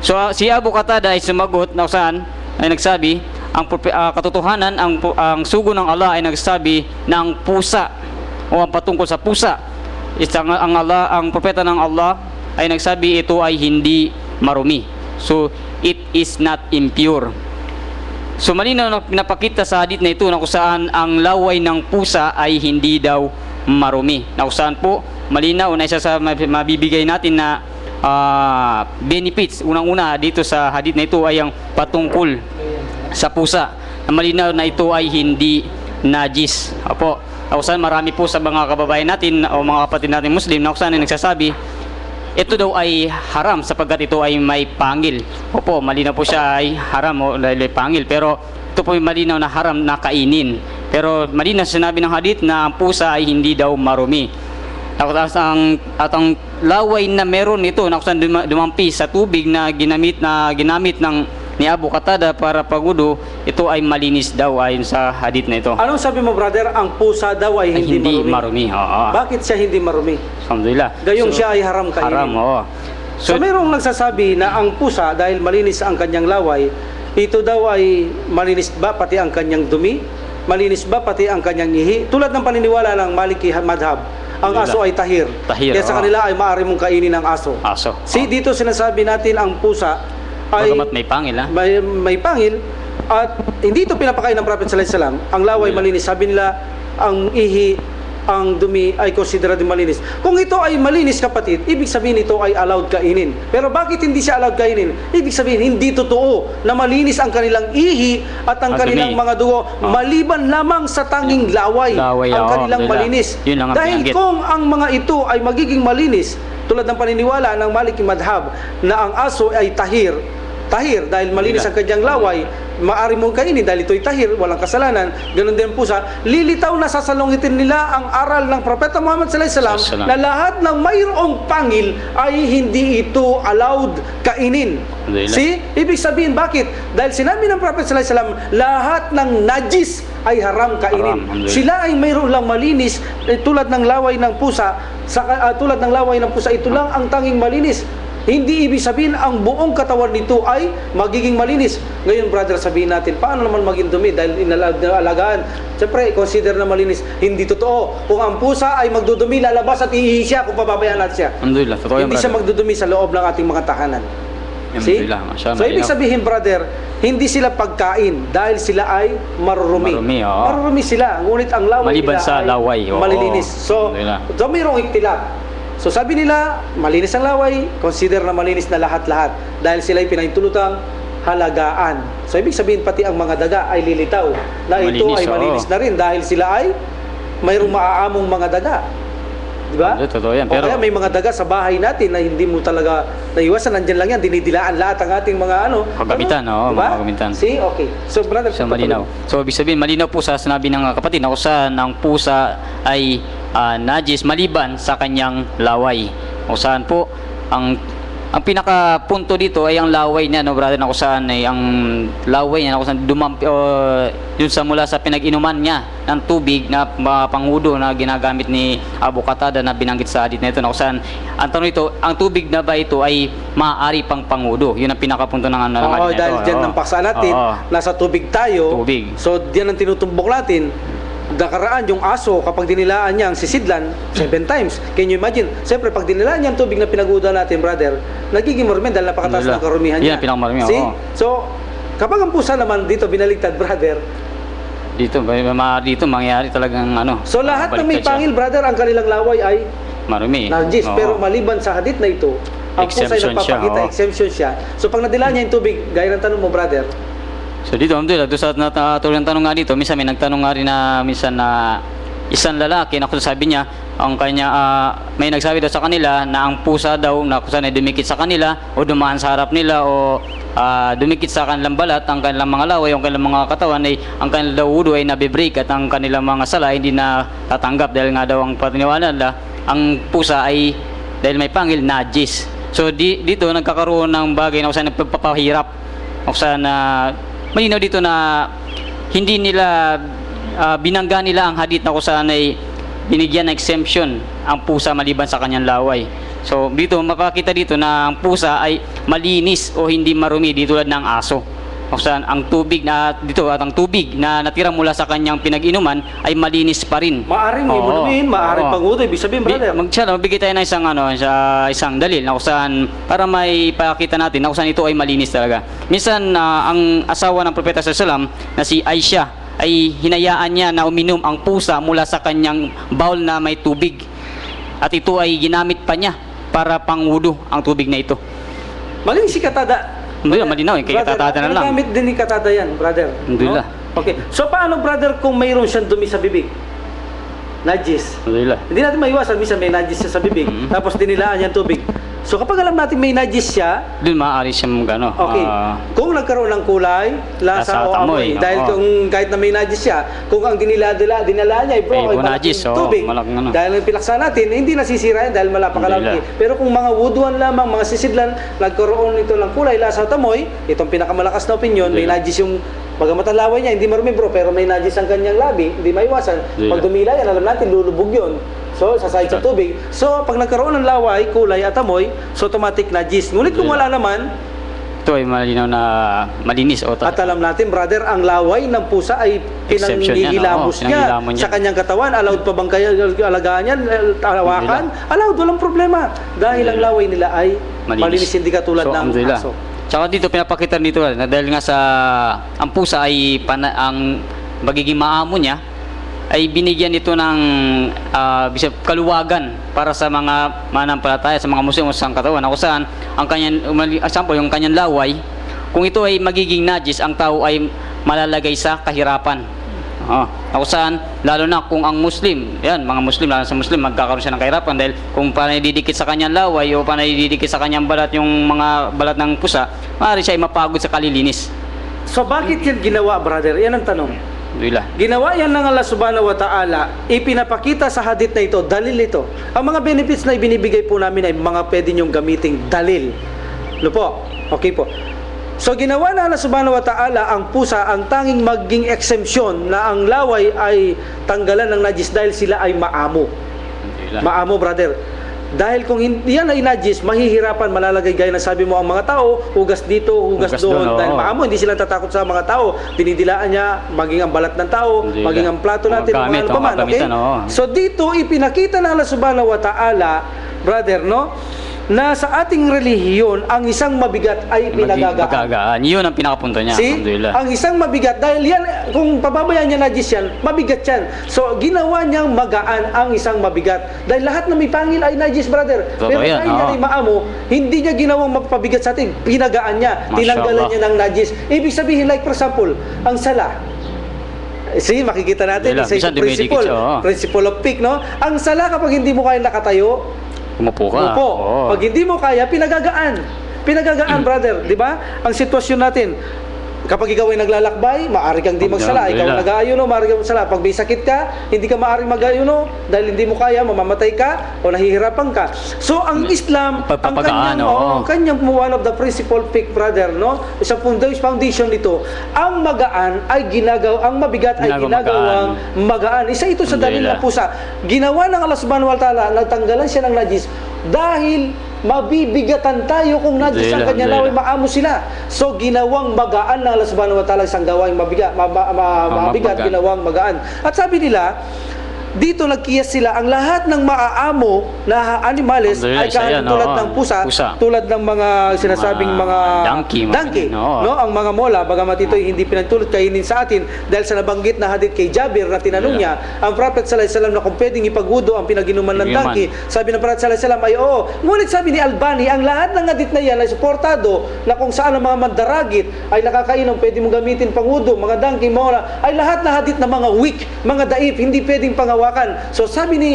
So si Abu Qatada ay sumagot na saan ay nagsabi, ang katotohanan, ang sugo ng Allah ay nagsabi ng pusa o ang patungkol sa pusa. Ang propeta ng Allah ay nagsabi ito ay hindi marumi. So it is not impure. So malinaw na pinapakita sa hadith na ito na kung saan ang laway ng pusa ay hindi daw marumi. Na kung saan po malinaw na isa sa mabibigay natin na benefits. Unang-una dito sa hadith na ito ay ang patungkol sa pusa. Na malinaw na ito ay hindi najis. Opo. Na kung saan marami po sa mga kababayan natin o mga kapatid natin Muslim na kung saan ay nagsasabi ito daw ay haram sapagkat ito ay may pangil. Opo, malinaw po siya ay haram o pangil, pero ito po ay malinaw na haram na kainin. Pero malinaw sinabi ng hadith na ang pusa ay hindi daw marumi. At ang laway na meron ito na kung dumampi sa tubig na ginamit ni Abu Qatada para pagudo, ito ay malinis daw ayon sa hadith na ito. Anong sabi mo, brother? Ang pusa daw ay hindi marumi. Oo. Bakit siya hindi marumi? Alhamdulillah. Gayong siya ay haram kainin. Haram, oo. So mayroong nagsasabi na ang pusa, dahil malinis ang kanyang laway, ito daw ay malinis ba pati ang kanyang dumi? Malinis ba pati ang kanyang ihi? Tulad ng paniniwala ng Maliki Madhab, ang aso ay tahir. Kaya sa kanila ay maaari mong kainin ang aso. Dito sinasabi natin ang pusa ay may pangil, may pangil, at hindi ito pinapakain ng Prophet sallallahu alaihi wasallam. Ang laway malinis. Sabi nila ang ihi, ang dumi ay considered malinis. Kung ito ay malinis, kapatid, ibig sabihin ito ay allowed kainin. Pero bakit hindi siya allowed kainin? Ibig sabihin hindi totoo na malinis ang kanilang ihi at ang kanilang mga dugo, maliban lamang sa tanging laway ang kanilang malinis. Dahil kung ang mga ito ay magiging malinis, tulad ng paniniwala ng Maliki Madhab na ang aso ay tahir dahil malinis ang kanyang laway, maaari mong kainin dahil ito'y tahir, walang kasalanan. Ganun din po sa lilitaw na sasalungitin nila ang aral ng Propeta Muhammad sallallahu alaihi wasallam na lahat ng mayroong pangil ay hindi ito allowed kainin. Ibig sabihin bakit? Dahil sinabi ng Propeta sallallahu alaihi wasallam lahat ng najis ay haram kainin. Sila ay mayroon lang malinis, tulad ng laway ng pusa, ito lang ang tanging malinis. Hindi ibig sabihin ang buong katawan nito ay magiging malinis. Ngayon, brother, sabihin natin, paano naman maging dumi dahil inalagaan? Siyempre, consider na malinis. Hindi totoo. Kung ang pusa ay magdudumi, lalabas at iihi siya kung pababayaan natin siya. Alhamdulillah, totoo yan, hindi siya magdudumi sa loob ng ating mga tahanan. So, ibig sabihin, brother, hindi sila pagkain dahil sila ay marurumi. Marurumi sila. Ngunit ang laway maliban nila sa ay laway. malilinis. So mayroong iktilab. So sabi nila, malinis ang laway, consider na malinis na lahat-lahat dahil sila ay pinahintulutang halagaan. So ibig sabihin pati ang mga daga ay lilitaw na ito ay malinis na rin dahil sila ay mayroong maaamong mga daga. Diba? Totoo yan. Pero kaya may mga daga sa bahay natin na hindi mo talaga naiwasan, nandyan lang yan, dinidilaan lahat ang ating mga kagamitan, diba? mga kagamitan. Okay. So brother, malinaw. So ibig sabihin malinaw po sa sinabi ng kapatid na kung saan ang pusa ay najis maliban sa kanyang laway. Kung saan po ang pinakapunto dito ay ang laway niya, no brother, na kung saan ay ang laway niya na kung saan dumampi yun sa mula sa pinag-inuman niya ng tubig na pangudo na ginagamit ni Abu Qatada na binanggit sa hadith na ito, na kung saan ang tanong ito, ang tubig na ba ito ay maaari pang pangudo? Yun ang pinakapunto ng hadith na ito. Dahil dyan ng paksa natin, nasa tubig tayo. So diyan ang tinutumbok natin. Nakaraan yung aso, kapag dinilaan niya ang sisidlan 7 times. Can you imagine? Siyempre, pag dinilaan niya ang tubig na pinaguda natin, brother, nagiging marumi dahil napakataas ng karumihan niya. So, kapag ang pusa naman dito binaligtad, brother, dito mangyayari talagang So, lahat ng may pangil, brother, ang kanilang laway ay marumi. Najis. Pero maliban sa hadith na ito, ang pusa ay nagpapakita, exemption siya. So, pag nadilaan niya yung tubig, gaya ng tanong mo, brother, so dito, alhamdulillah, doon sa natuloy ng tanong nga dito, minsan may nagtanong nga rin na minsan na isang lalaki na kung sabi niya, ang kanya may nagsabi daw sa kanila na ang pusa daw na kung saan ay dumikit sa kanila o dumaan sa harap nila o dumikit sa kanilang balat, ang kanilang mga laway, ang kanilang mga katawan ay ang kanilang daw wudu ay nabibreak at ang kanilang mga sala hindi na tatanggap dahil nga daw ang patiniwala nila ang pusa ay dahil may pangil najis. So dito nagkakaroon ng bagay na kung saan nagpapahirap, kung saan malinaw dito na hindi nila binangga nila ang hadith na kung saan ay binigyan ng exemption ang pusa maliban sa kanyang laway. So dito mapakita dito na ang pusa ay malinis o hindi marumi di tulad ng aso. Kung saan ang tubig na dito at ang tubig na natira mula sa kanyang pinag-inuman ay malinis pa rin. Maaring imunumin, maaring panguto. Ibig sabihin, brother. Magbigay tayo ng isang dalil na kung saan para may pakita natin na kung saan ito ay malinis talaga. Minsan ang asawa ng Propeta sallallahu alaihi wasallam na si Aisha ay hinayaan niya na uminom ang pusa mula sa kanyang bowl na may tubig. At ito ay ginamit pa niya para pangwudu ang tubig na ito. Maling si Katada. Hindi na malinaw, kaya katada na lang. Gamit din ni Katada yan, brother. Alhamdulillah. No? Okay. So paano, brother, kung mayroon siyang dumi sa bibig? Najis. Alhamdulillah. Hindi natin maiwasan, minsan may najis siya sa bibig, tapos dinilaan niya tubig. So kapag alam natin may najis siya, doon maaari siyang gano. okay. Kung nagkaroon ng kulay, lasa o amoy, dahil kung kahit na may najis siya, kung ang dinala niya ay najis, tubig, dahil pilaksa natin, hindi nasisira yan dahil malapakalaki. Pero kung mga wuduan lamang, mga sisidlan, nagkaroon ito ng kulay, lasa at amoy, itong pinakamalakas na opinion, may najis yung bagamat ang laway niya, hindi marumi bro, pero may najis ang kanyang labi, hindi maiwasan. Pag dumila yan, alam natin, lulubog yun. So, sasahid sa tubig. So, pag nagkaroon ng laway, kulay at amoy, so automatic najis. Ngunit kung wala naman, ito ay malinaw na malinis. At alam natin, brother, ang laway ng pusa ay pinanghihilamos niya sa kanyang katawan. Allowed pa bang kaya alagaan yan, tawakan? Allowed, walang problema. Dahil ang laway nila ay malinis, hindi katulad ng aso. Tsaka dito pinapakita dito na dahil nga sa ang pusa ay ang magiging maamo niya ay binigyan ito ng kaluwagan para sa mga manampalataya, sa mga Muslim sa katawan. Kung saan ang kanyang example, yung kanyang laway, kung ito ay magiging najis, ang tao ay malalagay sa kahirapan. Kung saan, lalo na kung ang Muslim, yan, mga Muslim, lalo sa Muslim, magkakaroon siya ng kahirapan dahil kung panay didikit sa kanyang laway o panay didikit sa kanyang balat, yung mga balat ng pusa, maaari siya ay mapagod sa kalilinis. So bakit yan ginawa, brother? Yan ang tanong. Ginawa yan ng Allah subhanahu wa ta'ala, ipinapakita sa hadith na ito, dalil ito. Ang mga benefits na ibinibigay po namin ay mga pwede nyong gamiting dalil. No po? Okay po. So ginawa na Allah subhanahu wa ta'ala ang pusa ang tanging maging exemption na ang laway ay tanggalan ng najis dahil sila ay maamo. Maamo, brother. Dahil kung hindi yan ay najis, mahihirapan, malalagay gaya na sabi mo ang mga tao, hugas dito, hugas doon. Dahil maamo, hindi sila tatakot sa mga tao. Dinidilaan niya, maging ang balat ng tao, maging ang plato natin, mga ano pa man. Okay? So dito, ipinakita na Allah subhanahu wa ta'ala, brother, no? Na sa ating relihiyon, ang isang mabigat ay pinagagaan. Yun ang pinakapunto niya. See? Ang isang mabigat, dahil yan, kung pababayaan niya najis yan, mabigat yan. So, ginawa niyang magaan ang isang mabigat. Dahil lahat na may pangil ay najis, brother. Pero dahil yan ay maamo, hindi niya ginawang magpabigat sa atin. Pinagaan niya, tinanggalan niya ng najis. Ibig sabihin, like for example, ang sala. See, makikita natin, isa yung principle of pick, no? Ang sala, kapag hindi mo kaya nakatayo, umupo ka. Pag hindi mo kaya, pinagagaan. Pinagagaan, brother. Di ba? Ang sitwasyon natin, kapag ikaw ay naglalakbay, maaari kang di magsala. Ikaw ay nag-aayuno, maaari kang magsala. Pag may sakit ka, hindi ka maaaring mag-aayuno dahil hindi mo kaya, mamamatay ka o nahihirapan ka. So, ang Islam, ang kanyang one of the principle pick, brother, no? Isang foundation nito, ang magaan ay ginagawa, ang mabigat ay ginagawang magaan. Isa ito sa dalil ng pusa. Ginawa ng Allah subhanahu wa ta'ala, nagtanggalan siya ng najis dahil mabibigatan tayo kung najis ang kanya laway, maamo sila. So ginawang magaan ng Allah subhanahu wa ta'ala isang gawaing mabigat, ginawang magaan. At sabi nila, dito nagkiyas sila ang lahat ng maaamo na animales ay tulad ng pusa, tulad ng mga sinasabing mga donkey, no? Ang mga mola, bagamat ito hindi pinagtulot kainin sa atin dahil sa nabanggit na hadith kay Jabir na tinanong niya ang Prophet sallallahu alaihi wasallam na kung pwedeng ipagwudo ang pinaginuman ng donkey. Sabi ng Prophet sallallahu alaihi wasallam ay oo. Ngunit sabi ni Albani, ang lahat ng hadith na yan ay suportado na kung saan ang mga mandaragit ay nakakainom, pwede mong gamitin pangwudo, mga donkey, mola, ay lahat na hadith na mga weak, mga daif, hindi pwedeng pangawa hawakan. So sabi ni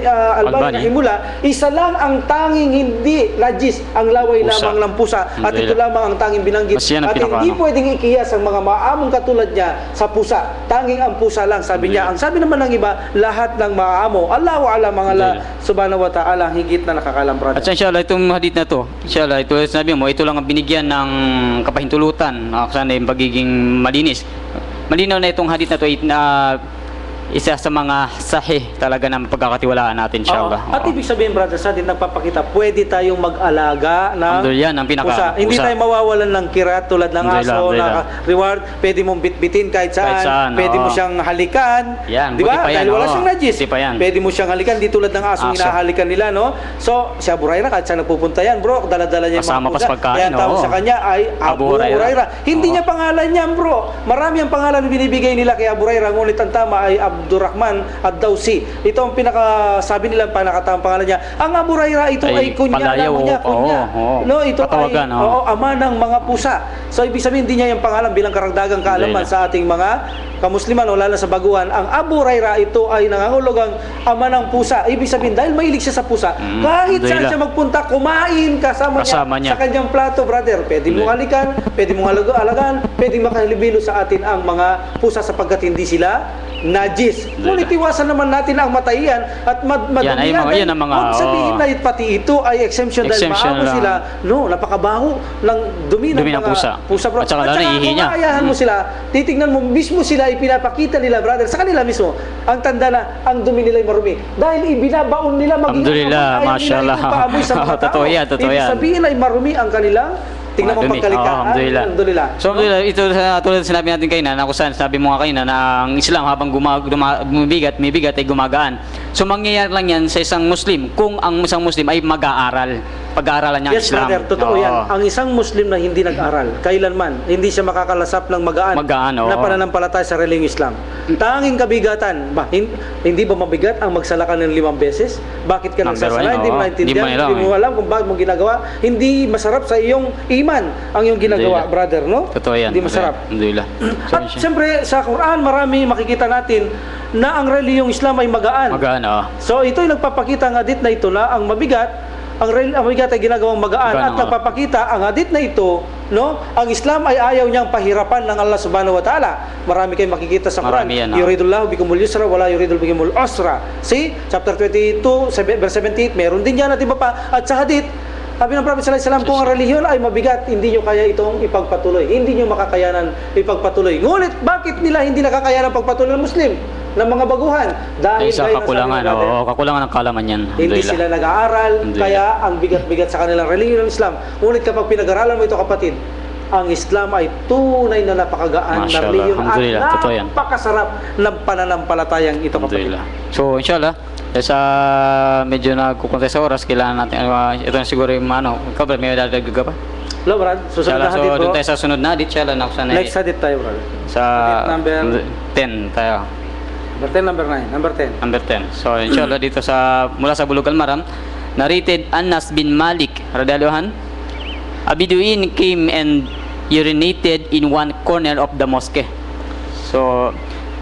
Albani Rahimullah, isa lang ang tanging hindi najis, ang laway Pusa. lamang ng pusa. At ito Alhamdulillah. lamang ang tanging binanggit. Mas yan ang At hindi pinaka-ano. pwedeng ikiyas ang mga maamong katulad niya sa pusa. Tanging ang pusa lang, sabi niya. Ang sabi naman ng iba, lahat ng maamo. Allahu a'lam, mga Allah subhanahu wa ta'ala, higit na nakakalam, brother. At inshallah, itong hadith na to, inshallah, ito sabi mo, ito lang ang binigyan ng kapahintulutan, sana yung pagiging malinis. Malinaw na itong hadith na to, isa sa mga sahih talaga ng pagkakatiwalaan natin, inshallah. Oo. At ibig sabihin, brother, sa atin nagpapakita, pwede tayong mag-alaga ng Alhamdulillah, ang pusa. Hindi tayo mawawalan ng kirat tulad ng aso Alhamdulillah. na reward. Pwede mong bitbitin kahit saan. Pwede mo oo. siyang halikan. Yan, Di ba? buti pa yan, Dahil wala oo. siyang najis. Buti pa yan. Pwede mo siyang halikan. Di tulad ng asong Aso. hinahalikan nila, no? So, si Abu Hurairah, kahit saan nagpupunta yan, bro, dala-dala niya yung Kasama mga pa sa pusa. pagkain, Kaya ang tawag oo. sa kanya ay Abu Abu Hurairah. Hindi Oo. niya pangalan niyan, bro. Marami ang pangalan na binibigay nila kay Abu Hurairah, ngunit ang tama ay Abdurrahman ad-Dawsi. Ito ang pinakasabi nila pinakatamang pangalan niya. Ang Abu Hurairah ito ay kunya palayaw, mo niya, kunya. oo. No, ito Katawagan, ay oo. ama ng mga pusa. So ibig sabihin hindi niya yung pangalan bilang karagdagang kaalaman sa ating mga kamusliman o lalo sa baguhan. Ang Abu Hurairah ito ay nangangahulugang ama ng pusa. Ibig sabihin dahil mahilig siya sa pusa, kahit saan alhamdulillah. siya magpunta, kumain kasama Kasama niya. sa kanyang plato, brother. Pwede mong halikan, pwede mong alagaan, pwede makahalibilo sa atin ang mga pusa sapagkat hindi sila najis. Ngunit iwasan naman natin ang matahiyan at madumihan. yan ang mga, Huwag sabihin oo. na pati ito ay exemption dahil Exemption maamo lang. sila. No, napakabaho ng dumi ng Dumi ng mga pusa. bro. At saka lalo, ihi kung niya. aayahan mo sila, titignan mo, mismo sila ipinapakita nila, brother, sa kanila mismo, ang tanda na ang dumi nila ay marumi. Dahil ibinabaon nila maging Alhamdulillah, ayaw nila mashallah. itong paamoy sa mga tao. Totoo yan, totoo Ibig yan. sabihin ay marumi ang kanilang tingnan mo Dumi. pagkalikaan. Alhamdulillah. Alhamdulillah. So, alhamdulillah, ito tulad na sinabi natin kanina, na kung saan sabi mo nga kanina na ang Islam habang bumibigat ay gumagaan. So, mangyayari lang yan sa isang Muslim kung ang isang Muslim ay mag-aaral. Pag-aaralan niya ang Yes, Islam. brother, totoo Oo. yan. Ang isang Muslim na hindi nag-aral, kailanman, hindi siya makakalasap ng magaan oo. na pananampalataya sa reliyong Islam. Tanging kabigatan, hindi ba mabigat ang magsala ka ng 5 beses? Bakit ka Number nagsasala? one, Hindi mo oo. naintindihan, Hindi mo hindi mo alam kung bakit mo ginagawa. Hindi masarap sa iyong iman ang iyong ginagawa, Alhamdulillah. brother, no? Totoo yan. Hindi masarap. Alhamdulillah. At siyempre, sa Quran, marami makikita natin na ang reliyong Islam ay magaan. Magaan, oo. So ito ay nagpapakita ang hadith na ito na ang mabigat, ang mabigat ay ginagawang magaan at nagpapakita ang hadith na ito, no? Ang Islam ay ayaw niyang pahirapan ng Allah Subhanahu wa Ta'ala. Marami kayong makikita sa Quran. Marami yan, Yuridullahu bikumul yusra wala yuridul bikumul usra. See, chapter 22, verse 78, meron din yan at iba pa. At sa hadith, sabi ng Prophet sallallahu alaihi wasallam, kung ang relihiyon ay mabigat, hindi nyo kaya itong ipagpatuloy. Hindi nyo makakayanan ipagpatuloy. Ngunit, bakit nila hindi nakakayanan pagpatuloy ng Muslim? Ng mga baguhan? Dahil Sa gaya ng kakulangan, sabi natin, kakulangan ng kalaman yan. hindi Alhamdulillah. sila nag-aaral, Alhamdulillah. kaya ang bigat-bigat sa kanilang relihiyon ng Islam. Ngunit kapag pinag-aralan mo ito, kapatid, ang Islam ay tunay na napakagaan na Mashallah. relihiyon Alhamdulillah. at Totoo yan. napakasarap ng pananampalatayang ito, kapatid. Alhamdulillah. So, inshallah, sa medyo nagkukuntay sa oras, kailangan natin, ito na siguro yung cover, may dadagdag ka pa? Hello, Brad. Susunod na So, hadith, bro. doon tayo sa sunod na hadith, inshallah, na Next hadith tayo, Brad. sa hadith number 10 tayo. Number 10, number 9. Number 10. Number 10. So, inshallah, dito mula sa Bulug al-Maram, narrated Anas bin Malik, radhiyallahu anhu, a Bedouin came and urinated in one corner of the mosque. So,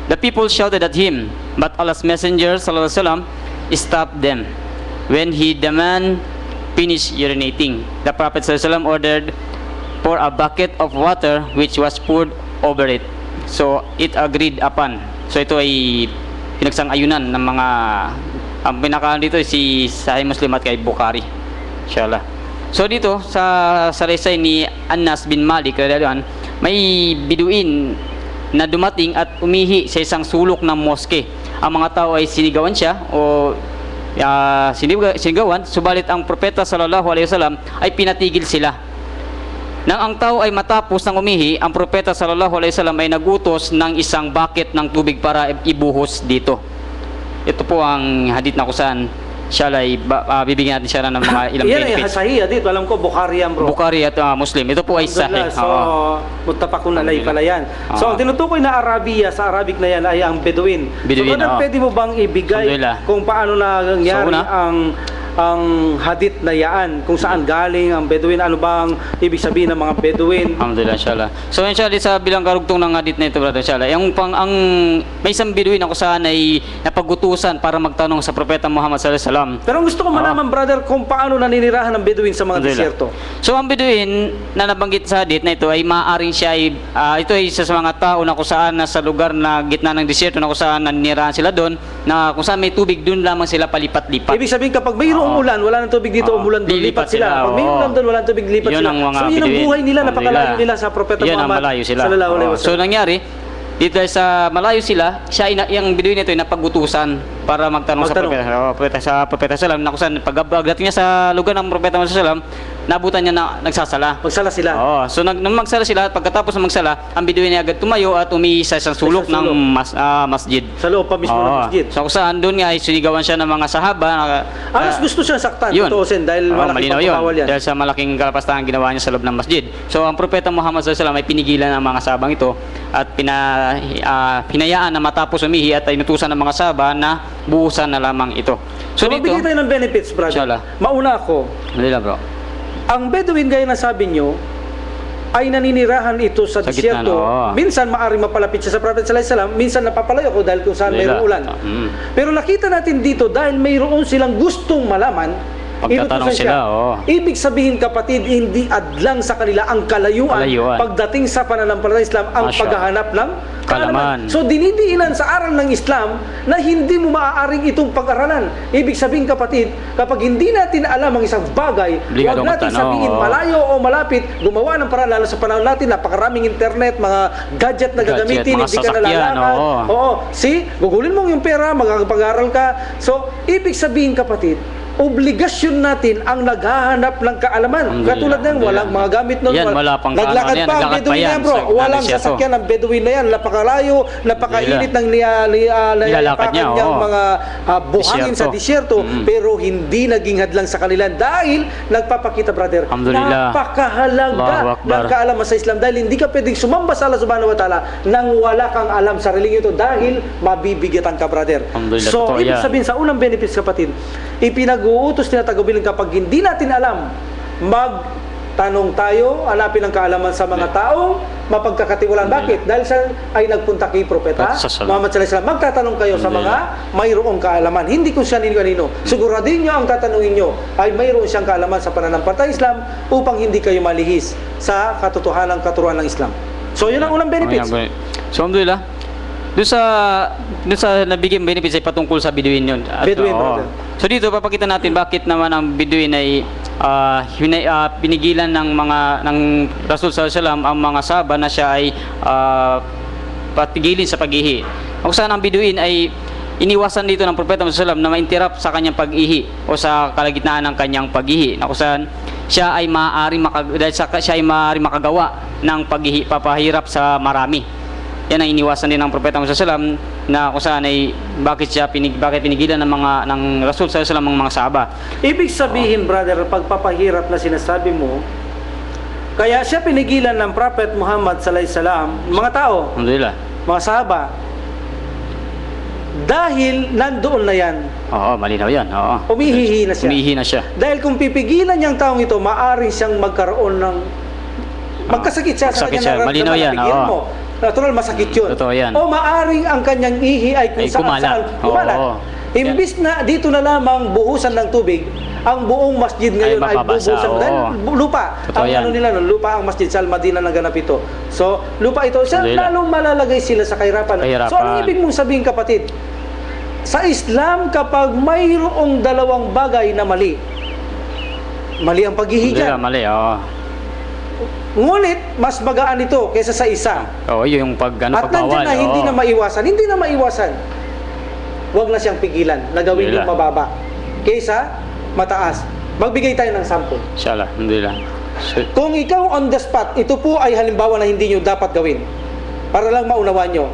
the people shouted at him, but Allah's Messenger, sallallahu alaihi wasallam, stopped them. When the man finished urinating, the Prophet sallallahu alaihi wasallam ordered for a bucket of water which was poured over it. So, it agreed upon. So, ito ay pinagsang-ayunan ng mga, ang pinaka dito si Sahih Muslim at kay Bukhari. Inshallah. So, dito sa salaysay ni Anas bin Malik, may Biduin na dumating at umihi sa isang sulok ng moske. Ang mga tao ay sinigawan siya o sinigawan, subalit ang propeta sallallahu alaihi wasallam ay pinatigil sila. Nang ang tao ay matapos ng umihi, ang propeta sallallahu alaihi wasallam ay nagutos ng isang bucket ng tubig para ibuhos dito. Ito po ang hadith na kusan siya ay bibigyan natin siya ng mga ilang Yan ay benefits. sahih hadith. Alam ko, Bukhari yan, bro. Bukhari at Muslim. Ito po ay sahih. So, muttafaqun alayhi pala yan. So, ang tinutukoy na Arabiya sa Arabic na yan ay ang Beduin. Beduin, so, pwede mo bang ibigay Alhamdulillah. kung paano na nangyari So, una, ang ang hadith na yaan, kung saan galing ang Bedouin, ano bang ibig sabihin ng mga Bedouin. Alhamdulillah, inshallah. So inshallah sa bilang karugtong ng hadith na ito, brother, inshallah. Yung may isang Bedouin ako saan ay napagutusan para magtanong sa propeta Muhammad sallallahu alaihi wasallam. Pero ang gusto ko malaman, brother, kung paano naninirahan ng Bedouin sa mga Alhamdulillah. disyerto. So ang Bedouin na nabanggit sa hadith na ito ay maaaring siya ay ito ay isa sa mga tao na kung saan nasa lugar na gitna ng disyerto na kung saan naninirahan sila doon, na kung saan may tubig doon lamang sila palipat-lipat. Ibig sabihin, kapag mayroong ulan, wala nang tubig dito, umulan doon, lipat sila. Pag may ulan doon, wala nang tubig, lipat Yun sila. ang mga So yun ang Bedouin. buhay nila, napakalayo Alhamdulillah. nila sa propeta Yan ang Muhammad malayo sila. sallallahu alaihi So wasallam. nangyari, dito sa malayo sila, siya ay yung Bedouin nito ay napagutusan para magtanong sa propeta sallam, na kung saan pagdating niya sa lugar ng propeta sallam, nabutan niya na nagsasala. Magsala sila. Oo. So nung magsala sila, pagkatapos ng magsala, ang Bedouin ay agad tumayo at umihi sa isang sulok Sa sulok. ng masjid. Sa loob pa mismo ng Oo. masjid. So kung saan doon nga ay sinigawan siya ng mga sahaba. Alas gusto siyang saktan, Yun. tutuusin, dahil Oo, malaking malinaw yun. pagpapawal yan. Dahil sa malaking kalapastangan ginawa niya sa loob ng masjid. So ang propeta Muhammad sallallahu alaihi wasallam ay pinigilan ang mga sahabang ito at hinayaan na matapos umihi at inutusan ng mga sahaba na buhusan na lamang ito. So magbigay tayo ng benefits, brother. Inshallah. Mauna ako, Alhamdulillah, bro. ang Bedouin gaya na sabi nyo, ay naninirahan ito sa Sa gitna, disyerto. oo. Minsan maaari mapalapit siya sa Prophet sallallahu alaihi wasallam, minsan napapalayo ko dahil kung saan mayroong ulan. Pero nakita natin dito, dahil mayroon silang gustong malaman, Pagtatanong inutusan sila, oo. Ibig sabihin, kapatid, hindi adlang sa kanila ang kalayuan, Kalayuan. pagdating sa pananampalatayang Islam, ang Masya. paghahanap ng Kaalaman. So dinidiinan sa aral ng Islam na hindi mo maaaring itong pag-aralan. Ibig sabihin, kapatid, kapag hindi natin alam ang isang bagay, Obligado huwag natin magtanong, sabihin oo. malayo o malapit, gumawa ng paraan, lalo sa panahon natin, napakaraming internet, mga gadget na Gadget, gagamitin, mga hindi ka sasakyan, nalalakad. oo. Oo. See, gugulin mo yung pera, magkakapag-aral ka. So, ibig sabihin, kapatid, obligasyon natin ang naghahanap ng kaalaman. Alhamdulillah, Katulad ng walang mga gamit noon. Yan, wala pang naglakad ano yan, pa ang naglakad pa Bedouin yan na yan, bro. sa Walang desierto. sasakyan ng Bedouin na yan. Napakalayo, napakainit ng Nilalakad niya, niyang oo. mga buhangin sa disyerto. Pero hindi naging hadlang sa kanila dahil nagpapakita, brother, Alhamdulillah. napakahalaga Allahu Akbar. ng kaalaman sa Islam dahil hindi ka pwedeng sumamba sa Allah subhanahu wa ta'ala nang wala kang alam sa religion ito dahil mabibigatan ka, brother. Alhamdulillah, So, totoo ibig yan. sabihin sa unang benefits, kapatid, ipinag-uutos nila tagubilin kapag hindi natin alam, magtanong tayo, hanapin ang kaalaman sa mga taong mapagkakatiwalaan. Bakit? Dahil siya ay nagpunta kay Propeta Muhammad sallallahu alaihi wasallam. Magtatanong kayo sa mga mayroong kaalaman. Hindi kung siya kanino. Siguradin nyo ang tatanungin nyo ay mayroon siyang kaalaman sa pananampalatayang Islam upang hindi kayo malihis sa katotohanan katuruan ng Islam. So, yun ang unang benefits. So alhamdulillah, doon sa nabigyan benefits ay patungkol sa Bedouin yun. At, Bedouin, oo. brother. So dito papakita natin bakit naman ang Bedouin ay pinigilan ng Rasul sallallahu alaihi wasallam ang mga sahaba na siya ay patigilin sa pag-ihi. Kung saan ang Bedouin ay iniwasan dito ng propeta sallallahu alaihi wasallam na ma-interrupt sa kanyang pag-ihi o sa kalagitnaan ng kanyang pag-ihi. Na kung saan siya ay maaari makagawa ng pag-ihi, papahirap sa marami. Yan ang iniwasan din ng propeta Muhammad sallallahu alaihi wasallam na kung saan ay bakit pinigilan ng Rasul sallallahu alaihi wasallam ang mga sahaba. Ibig sabihin, brother, pagpapahirap na sinasabi mo, kaya siya pinigilan ng Prophet Muhammad sallallahu alaihi wasallam, mga tao, Alhamdulillah. mga sahaba, dahil nandoon na yan, Oo, malinaw yan. Oo. umihihi na siya. Umihi na siya. Dahil kung pipigilan niyang taong ito, maaari siyang magkaroon ng magkasakit siya sa Magkasakit kanyang siya. Malinaw yan, Pigilan oo. mo. Natural, masakit yun. Totoo yan. O maaring ang kanyang ihi ay kung Ay, saan kumalat. saan kumalat. Oo. Imbis na dito na lamang buhusan ng tubig, ang buong masjid ngayon ay mapabasa, bubuhusan oo. dahil lupa. Totoo Ang yan. ano nila, no, lupa ang masjid sa Al-Madinah naganap ito. So, lupa ito. So, Alhamdulillah. lalong malalagay sila sa kahirapan. Kahirapan. So, ano ibig mong sabihin, kapatid? Sa Islam, kapag mayroong dalawang bagay na mali ang paghihi Alhamdulillah, dyan. mali. Oo. Ngunit, mas magaan ito kaysa sa isa. Oo, yung At nandiyan pagbawal. na, hindi na maiwasan. Huwag na siyang pigilan na gawin yung Alhamdulillah. mababa kaysa mataas. Magbigay tayo ng sample. Inshallah, alhamdulillah. So, Kung ikaw on the spot, ito po ay halimbawa na hindi nyo dapat gawin. Para lang maunawaan nyo.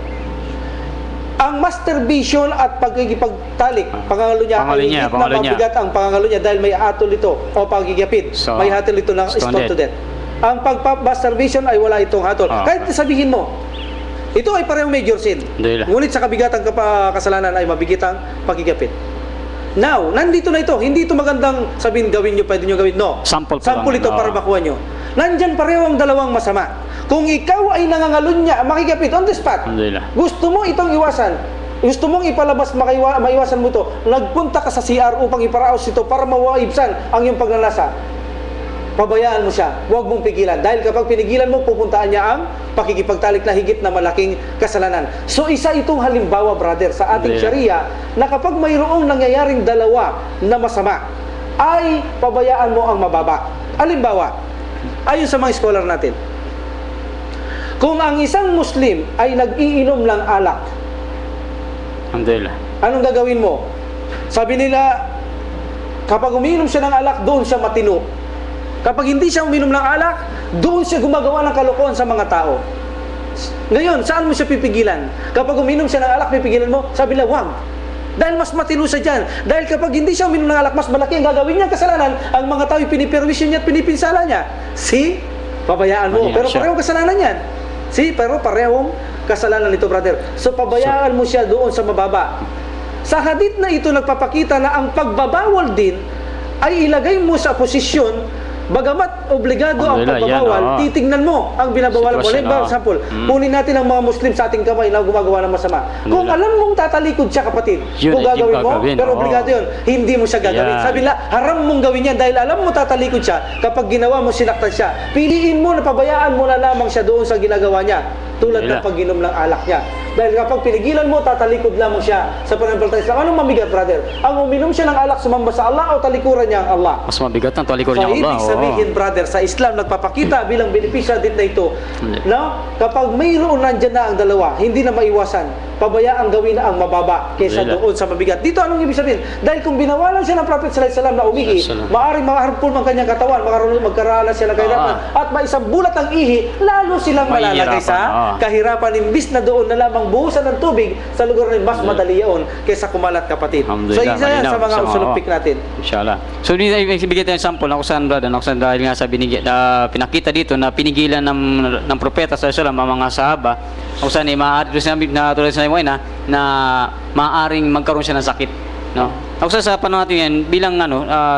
Ang masturbation at pagkikipagtalik, pangangalo niya, Pangalo niya, higit na pangalo niya. mabigat ang pangangalo niya dahil may atol ito o pagigipit. So, may hatol ito ng stone to death. Ang pagpa-masturbation ay wala itong hatol. Kahit sabihin mo, ito ay parehong major sin. Alhamdulillah. Ngunit sa kabigatang kasalanan ay mabigat ang pagigipit. Now, nandito na ito. Hindi ito magandang sabihin gawin nyo, pwede nyo gawin. No. Sample pa Sample lang. ito para makuha nyo. Nandyan pareho ang dalawang masama. Kung ikaw ay nangangalunya, makikapit on the spot. Alhamdulillah. Gusto mo itong iwasan. Gusto mong ipalabas, maiwasan mo ito. Nagpunta ka sa CR upang iparaos ito para mawaibsan ang iyong pagnanasa. Pabayaan mo siya. Huwag mong pigilan. Dahil kapag pinigilan mo, pupuntaan niya ang pakikipagtalik na higit na malaking kasalanan. So, isa itong halimbawa, brother, sa ating Sharia na kapag mayroong nangyayaring dalawa na masama, ay pabayaan mo ang mababa. Halimbawa, ayon sa mga scholar natin, kung ang isang Muslim ay nag-iinom ng alak, Alhamdulillah. anong gagawin mo? Sabi nila, kapag umiinom siya ng alak, doon siya matino. Kapag hindi siya uminom ng alak, doon siya gumagawa ng kalokohan sa mga tao. Ngayon, saan mo siya pipigilan? Kapag uminom siya ng alak, pipigilan mo? Sabi nila, wag. Dahil mas matino siya dyan. Dahil kapag hindi siya uminom ng alak, mas malaki ang gagawin niya kasalanan. Ang mga tao piniperwisyon niya at pinipinsala niya. See? Pabayaan mo. Pero parehong kasalanan yan. See? Pero parehong kasalanan ito, brother. So, pabayaan mo siya doon sa mababa. Sa hadith na ito, nagpapakita na ang pagbabawal din ay ilagay mo sa posisyon. Bagamat obligado ang pagbabawal, titignan mo ang binabawalan mo. For example, kunin natin ang mga Muslim sa ating kamay na gumagawa ng masama. Kung alam mong tatalikod siya, kapatid, kung gagawin mo, pero obligado yun, hindi mo siya gagawin. Sabi nila, haram mong gawin yan dahil alam mo tatalikod siya. Kapag ginawa mo, sinaktan siya. Piliin mo na pabayaan mo na lamang siya doon sa ginagawa niya. Tulad ng pag-inom ng alak niya. Dahil kapag pinigilan mo, tatalikod lamang siya sa pananampalataya Islam. Anong mabigat, brother? Ang uminom siya ng alak, sumamba sa Allah o talikuran niya ang Allah? Mas mabigat ang talikuran niya ang Allah. So, ibig sabihin, brother, sa Islam, nagpapakita bilang benepisya din na ito, no? Kapag mayroon nandyan na ang dalawa, hindi na maiwasan, pabayaan gawin na ang mababa kaysa doon sa mabigat. Dito, anong ibig sabihin? Dahil kung binawalan siya ng Prophet sallallahu alaihi wasallam na umihi, maaaring makaharapol ang kanyang katawan, magkaranas siya ng kahirapan, at maisang bulat ang ihi, lalo silang malalagay sa kahirapan. Imbis na doon na lamang buhusan ng tubig sa lugar na mas madali yun kaysa kumalat, kapatid. So, isa yan sa mga usulupik natin. Inshallah. So, ibigay tayo ng sample na kung saan, brother, na kung saan dahil nga sa pinakita dito na pinigilan ng propeta sallallahu alaihi wasallam ang mga sahaba, kung saan maaari na tulad sa na maaaring magkaroon siya ng sakit, no? Kung saan sa panahon natin yan, bilang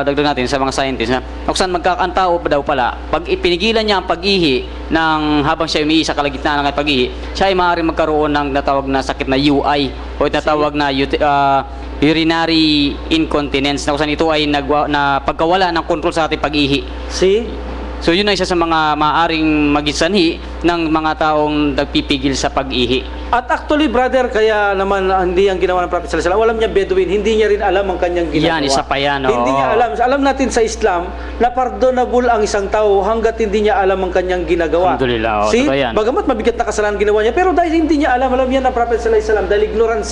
dagdag natin sa mga scientists, na kung saan ang tao daw pala, pag ipinigilan niya ang pag-ihi ng habang siya umiihi sa kalagitnaan ng pag-ihi, siya ay maaaring magkaroon ng natawag na sakit na UI o natawag na urinary incontinence, na kung saan ito ay na pagkawala ng kontrol sa ating pag-ihi. See? So yun ay isa sa mga maaaring maging sanhi ng mga taong nagpipigil sa pag-ihi. At actually, brother, kaya naman hindi ang ginawa ng Prophet sallallahu alaihi wasallam. Alam niya Bedouin, hindi niya rin alam ang kanyang ginagawa. Yan, isa pa yan. Hindi niya alam. Alam natin sa Islam na pardonable ang isang tao hanggat hindi niya alam ang kanyang ginagawa. Alhamdulillah. See? Bagamat mabigat na kasalanan ginawa niya, pero dahil hindi niya alam niya na Prophet sallallahu alaihi wasallam dahil ignorant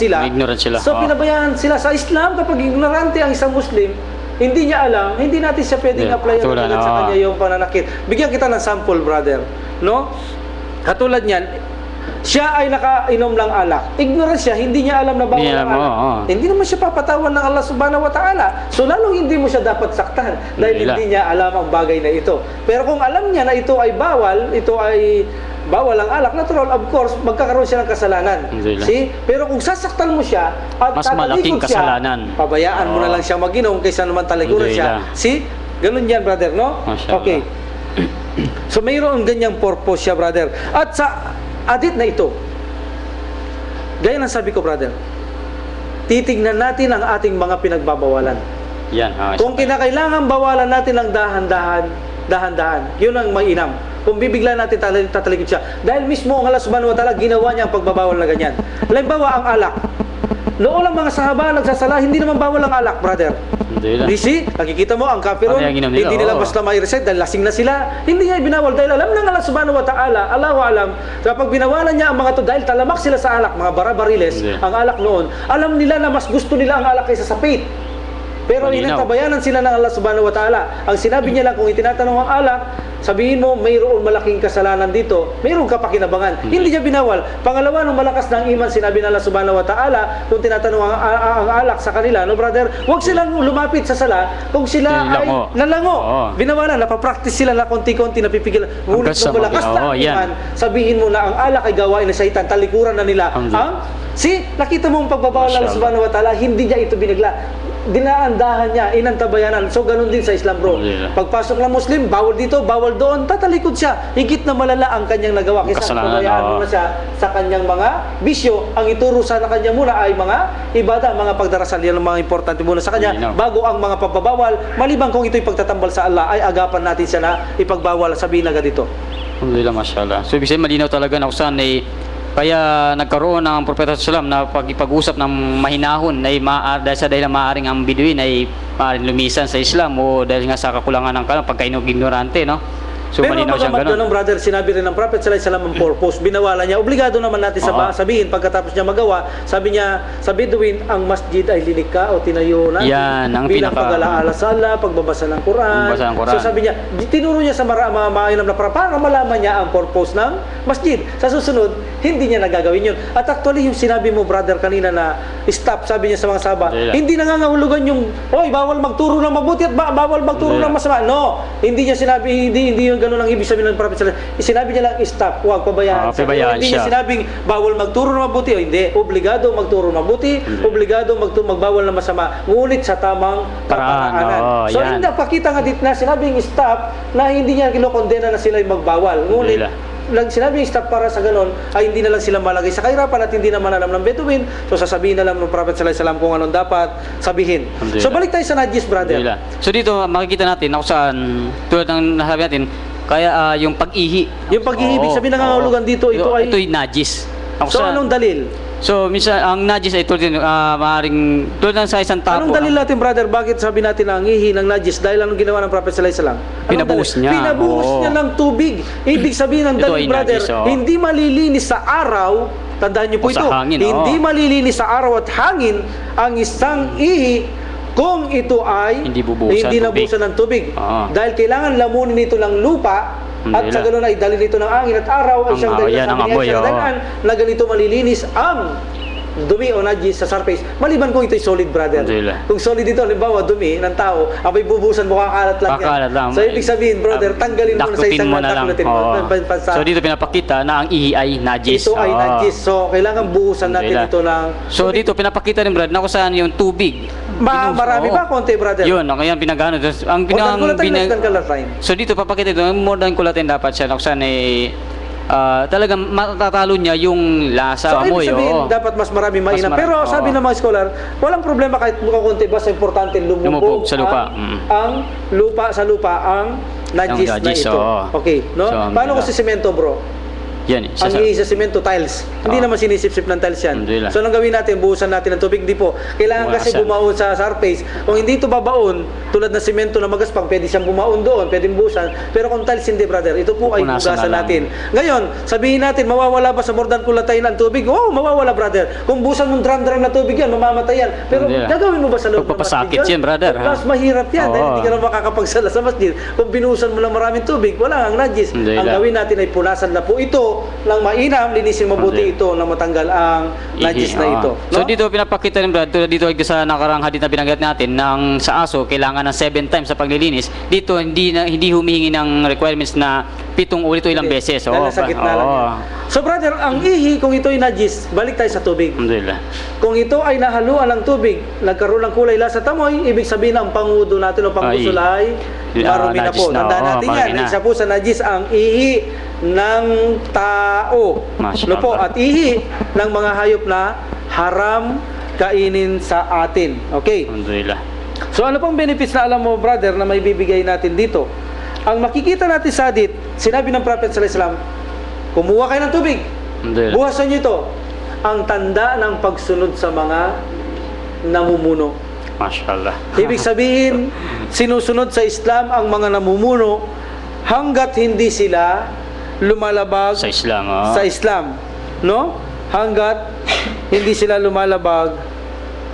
sila. So pinabayaan sila sa Islam. Kapag ignorante ang isang Muslim, hindi niya alam, hindi natin siya pwedeng apply sa kanya yung pananakit. Bigyan kita ng sample, brother. No? Katulad niyan, siya ay nakainom ng alak. Ignorant siya, hindi niya alam na bawal ang alak. Hindi naman siya papatawan ng Allah subhanahu wa ta'ala. So lalong hindi mo siya dapat saktan dahil hindi niya alam ang bagay na ito. Pero kung alam niya na ito ay bawal, bawal ang alak, natural, of course, magkakaroon siya ng kasalanan. See? Pero kung sasaktan mo siya at mas malaking kasalanan, pabayaan mo na lang siya mag-inom kaysa naman talikuran siya. See? Ganun yan, brother, no? Okay. So mayroon ganyang purpose siya, brother. At sa adit na ito, gaya ng sabi ko, brother, titignan natin ang ating mga pinagbabawalan. Yan. Kung kinakailangan bawalan natin ang dahan-dahan, yun ang mainam. Kung bibigla natin tatalikod siya. Dahil mismo ang Allah subhanahu wa ta'ala ginawa niya ang pagbabawal na ganyan. Halimbawa, ang alak. Noon ang mga sahaba nagsasala, hindi naman bawal ang alak, brother. Hindi si, nakikita mo ang kafirun, hindi nila basta may reset dahil lasing na sila. Hindi niya ibinawal dahil alam ng Allah subhanahu wa ta'ala, Allahu alam, kapag binawalan niya ang mga to dahil talamak sila sa alak, mga barabariles, ang alak noon, alam nila na mas gusto nila ang alak kaysa sa faith. Pero inatabayanan sila ng Allah subhanahu wa ta'ala. Ang sinabi niya lang, kung itinatanong ang alak, sabihin mo, mayroon malaking kasalanan dito, mayroon ka pakinabangan. Hindi niya binawal. Pangalawa, nung malakas ng iman, sinabi ng Allah subhanahu wa ta'ala, kung tinatanong ang alak sa kanila, no brother, huwag silang lumapit sa sala kung sila ay nalango. Binawalan, napapractice sila na konti-konti, napipigilan. Ngunit nung malakas ng iman, sabihin mo na ang alak ay gawain na saitan, talikuran na nila. See, nakita mo ang pagbabawal ng Allah subhanahu wa ta'ala, hindi niya ito binigla. dinaandahan niya, inantabayanan. So, ganun din sa Islam, bro. Alhamdulillah. Pagpasok ng Muslim, bawal dito, bawal doon, tatalikod siya. Higit na malala ang kanyang nagawa. Kaysa Kasalanan, pabayaan oo. mo na siya sa kanyang mga bisyo. Ang ituro sana kanya muna ay mga ibada, mga pagdarasal. Yan ang mga importante muna sa kanya. Malinaw. Bago ang mga pagbabawal, maliban kung ito'y pagtatambal sa Allah, ay agapan natin siya na ipagbawal. Sabihin na ganito. Alhamdulillah, mashallah. So, ibig sabihin, malinaw talaga na kung saan kaya nagkaroon ng Propeta Sallam na pag-usap ng mahinahon ay dahil sa dahilan maaaring ang Biduin ay maaaring lumisan sa Islam o dahil nga sa kakulangan ng pagka-ignorante, no? So, Pero malinaw siyang magamat ganun. doon, brother, sinabi rin ng Prophet sallallahu alaihi wasallam ang purpose, binawalan niya. Obligado naman natin Oo. sabihin pagkatapos niya magawa. Sabi niya, sa Bedouin, ang masjid ay lilikha o tinayo natin Yan, ang bilang pinaka- pag-alaala sa Allah, pagbabasa ng Quran. Pagbabasa ng Quran. So sabi niya, tinuro niya sa mainam na para malaman niya ang purpose ng masjid. Sa susunod, hindi niya nagagawin yun. At actually, yung sinabi mo, brother, kanina na stop, sabi niya sa mga sahaba, Hindi lang. hindi nangangahulugan yung, oy, bawal magturo ng mabuti at bawal magturo Hindi ng lang. masama. No, hindi niya sinabi, hindi yung ganun ang ibig sabihin ng Prophet sallallahu alaihi wasallam. Sinabi niya lang stop, huwag pabayaan. Pabayaan Hindi niya siya. sinabing bawal magturo ng mabuti o hindi. Obligado magturo ng mabuti, obligado magbawal ng masama. Ngunit sa tamang Paraan, kaparaanan. oo, So yan. hindi pakita nga dito na sinabing stop na hindi niya kinokondena na sila magbawal. Ngunit sinabing stop para sa ganon ay hindi na lang sila malagay sa kahirapan at hindi naman alam ng Bedouin. So sasabihin na lang ng Prophet sallallahu alaihi wasallam kung anong dapat sabihin. Alhamdulillah. So balik tayo sa najis, brother. Alhamdulillah. So dito makikita natin kung saan tulad ng nasabi natin kaya yung pag-ihi. Yung pag-iibig Oo, sabihin nangangahulugan oo. dito, ito ay ito'y najis. Kung So saan- anong dalil? So minsan ang najis ay tulad din maaaring tulad ng sa isang tapo. Anong dalil natin, brother? Bakit sabi natin na ang ihi ng najis? Dahil anong ginawa ng Prophet sallallahu alaihi wasallam? Anong Pinabuhos dalil? niya. Pinabuhos Oo. niya ng tubig. Ibig sabihin ng Ito dalil, ay brother, najis, oo. hindi malilinis sa araw. Tandaan niyo po O sa ito. hangin, Hindi oo. malilinis sa araw at hangin ang isang ihi kung ito ay Hindi bubuhusan hindi tubig. nabuhusan ng tubig. Oo. Dahil kailangan lamunin nito ng lupa at Hindi sa lang. ganun ay dalil nito ng angin at araw ay Ang siyang amoy, dahilan yan sa ang amin, amoy, siyang oo. dahilan na ganito malilinis ang dumi o najis sa surface. Maliban kung ito'y solid, brother. Alhamdulillah. Kung solid ito, halimbawa dumi ng tao, abay bubusan mo kakalat lang yan. Kakalat lang. So ibig sabihin, brother, tanggalin mo na sa Daklutin isang mo na lang. daklutin mo. Oo. Pansa- So dito pinapakita na ang ihi ay najis. ito ay Oo. najis. So kailangan buhusan natin Alhamdulillah. ito ng So dito pinapakita rin brad na kung saan yung tubig. marami Oo. ba konti, brother? Yun, kaya pinagano. Ang More than kulatan, less than kalatain. So dito papakita ito, more than kulatin dapat siya. Kung saan talagang matatalo niya yung lasa, So, amoy. ibig sabihin, oo. dapat mas marami mainam. Mas marami, Pero oo. sabi ng mga scholar, walang problema kahit mukhang konti, basta importante lumubog Lumubog sa lupa. ang lupa sa lupa ang najis, Ang najis, na ito. oo. Okay, no? So, Paano kung alhamdulillah. si semento, bro? Yan, Ang ihi sa semento, tiles. Hindi Oo. naman sinisip-sip ng tiles yan. Alhamdulillah. So, anong gawin natin? Buhusan natin ng tubig. Hindi po. Kailangan kasi Buhusan. bumaon sa surface. Kung hindi ito babaon, tulad ng semento na magaspang, pwede siyang bumaon doon, pwedeng buhusan. Pero kung tiles, hindi, brother. Ito po ay Pupunasan hugasan na lang. natin. Ngayon, sabihin natin, mawawala ba sa more than kulatayin ang tubig? Oo, mawawala, brother. Kung buhusan mong drum na tubig yan, mamamatay yan. Pero Alhamdulillah. gagawin mo ba sa loob ng Pagpapasakit masjid yan, brother, ha? Mas mahirap yan. Dahil Oo. hindi ka na makakapagsala sa masjid. Kung binuhusan mo lang maraming tubig, wala ang najis. Ang Alhamdulillah. gawin natin ay punasan na po ito ng mainam, linisin mabuti Alhamdulillah. ito na matanggal ang najis Ihi, na oo. ito. So dito pinapakita rin brad, tulad dito sa nakarang hadith na binagat natin ng sa aso kailangan ng 7 times sa paglilinis. Dito hindi humihingi ng requirements na 7 ulit o ilang beses. Dahil nasa gitna lang yan. So brother, ang ihi kung ito ay najis, balik tayo sa tubig. Alhamdulillah. Kung ito ay nahaluan ng tubig, nagkaroon ng kulay lasa tamoy, ibig sabihin ang pangudo natin o pangusul ay marumi na najis po. na, Tandaan oo, natin yan. marumi na. Isa po sa najis ang ihi ng tao. Mashallah. Ano po? At ihi ng mga hayop na haram kainin sa atin. Okay. Alhamdulillah. So ano pang benefits na alam mo, brother, na may bibigay natin dito? Ang makikita natin sa hadith, sinabi ng Prophet sallallahu alaihi wasallam, kumuha kayo ng tubig. Alhamdulillah. Buhasan niyo ito. Ang tanda ng pagsunod sa mga namumuno. Mashallah. Ibig sabihin, sinusunod sa Islam ang mga namumuno hanggat hindi sila lumalabag Sa Islam, oh. sa Islam. No? Hanggat hindi sila lumalabag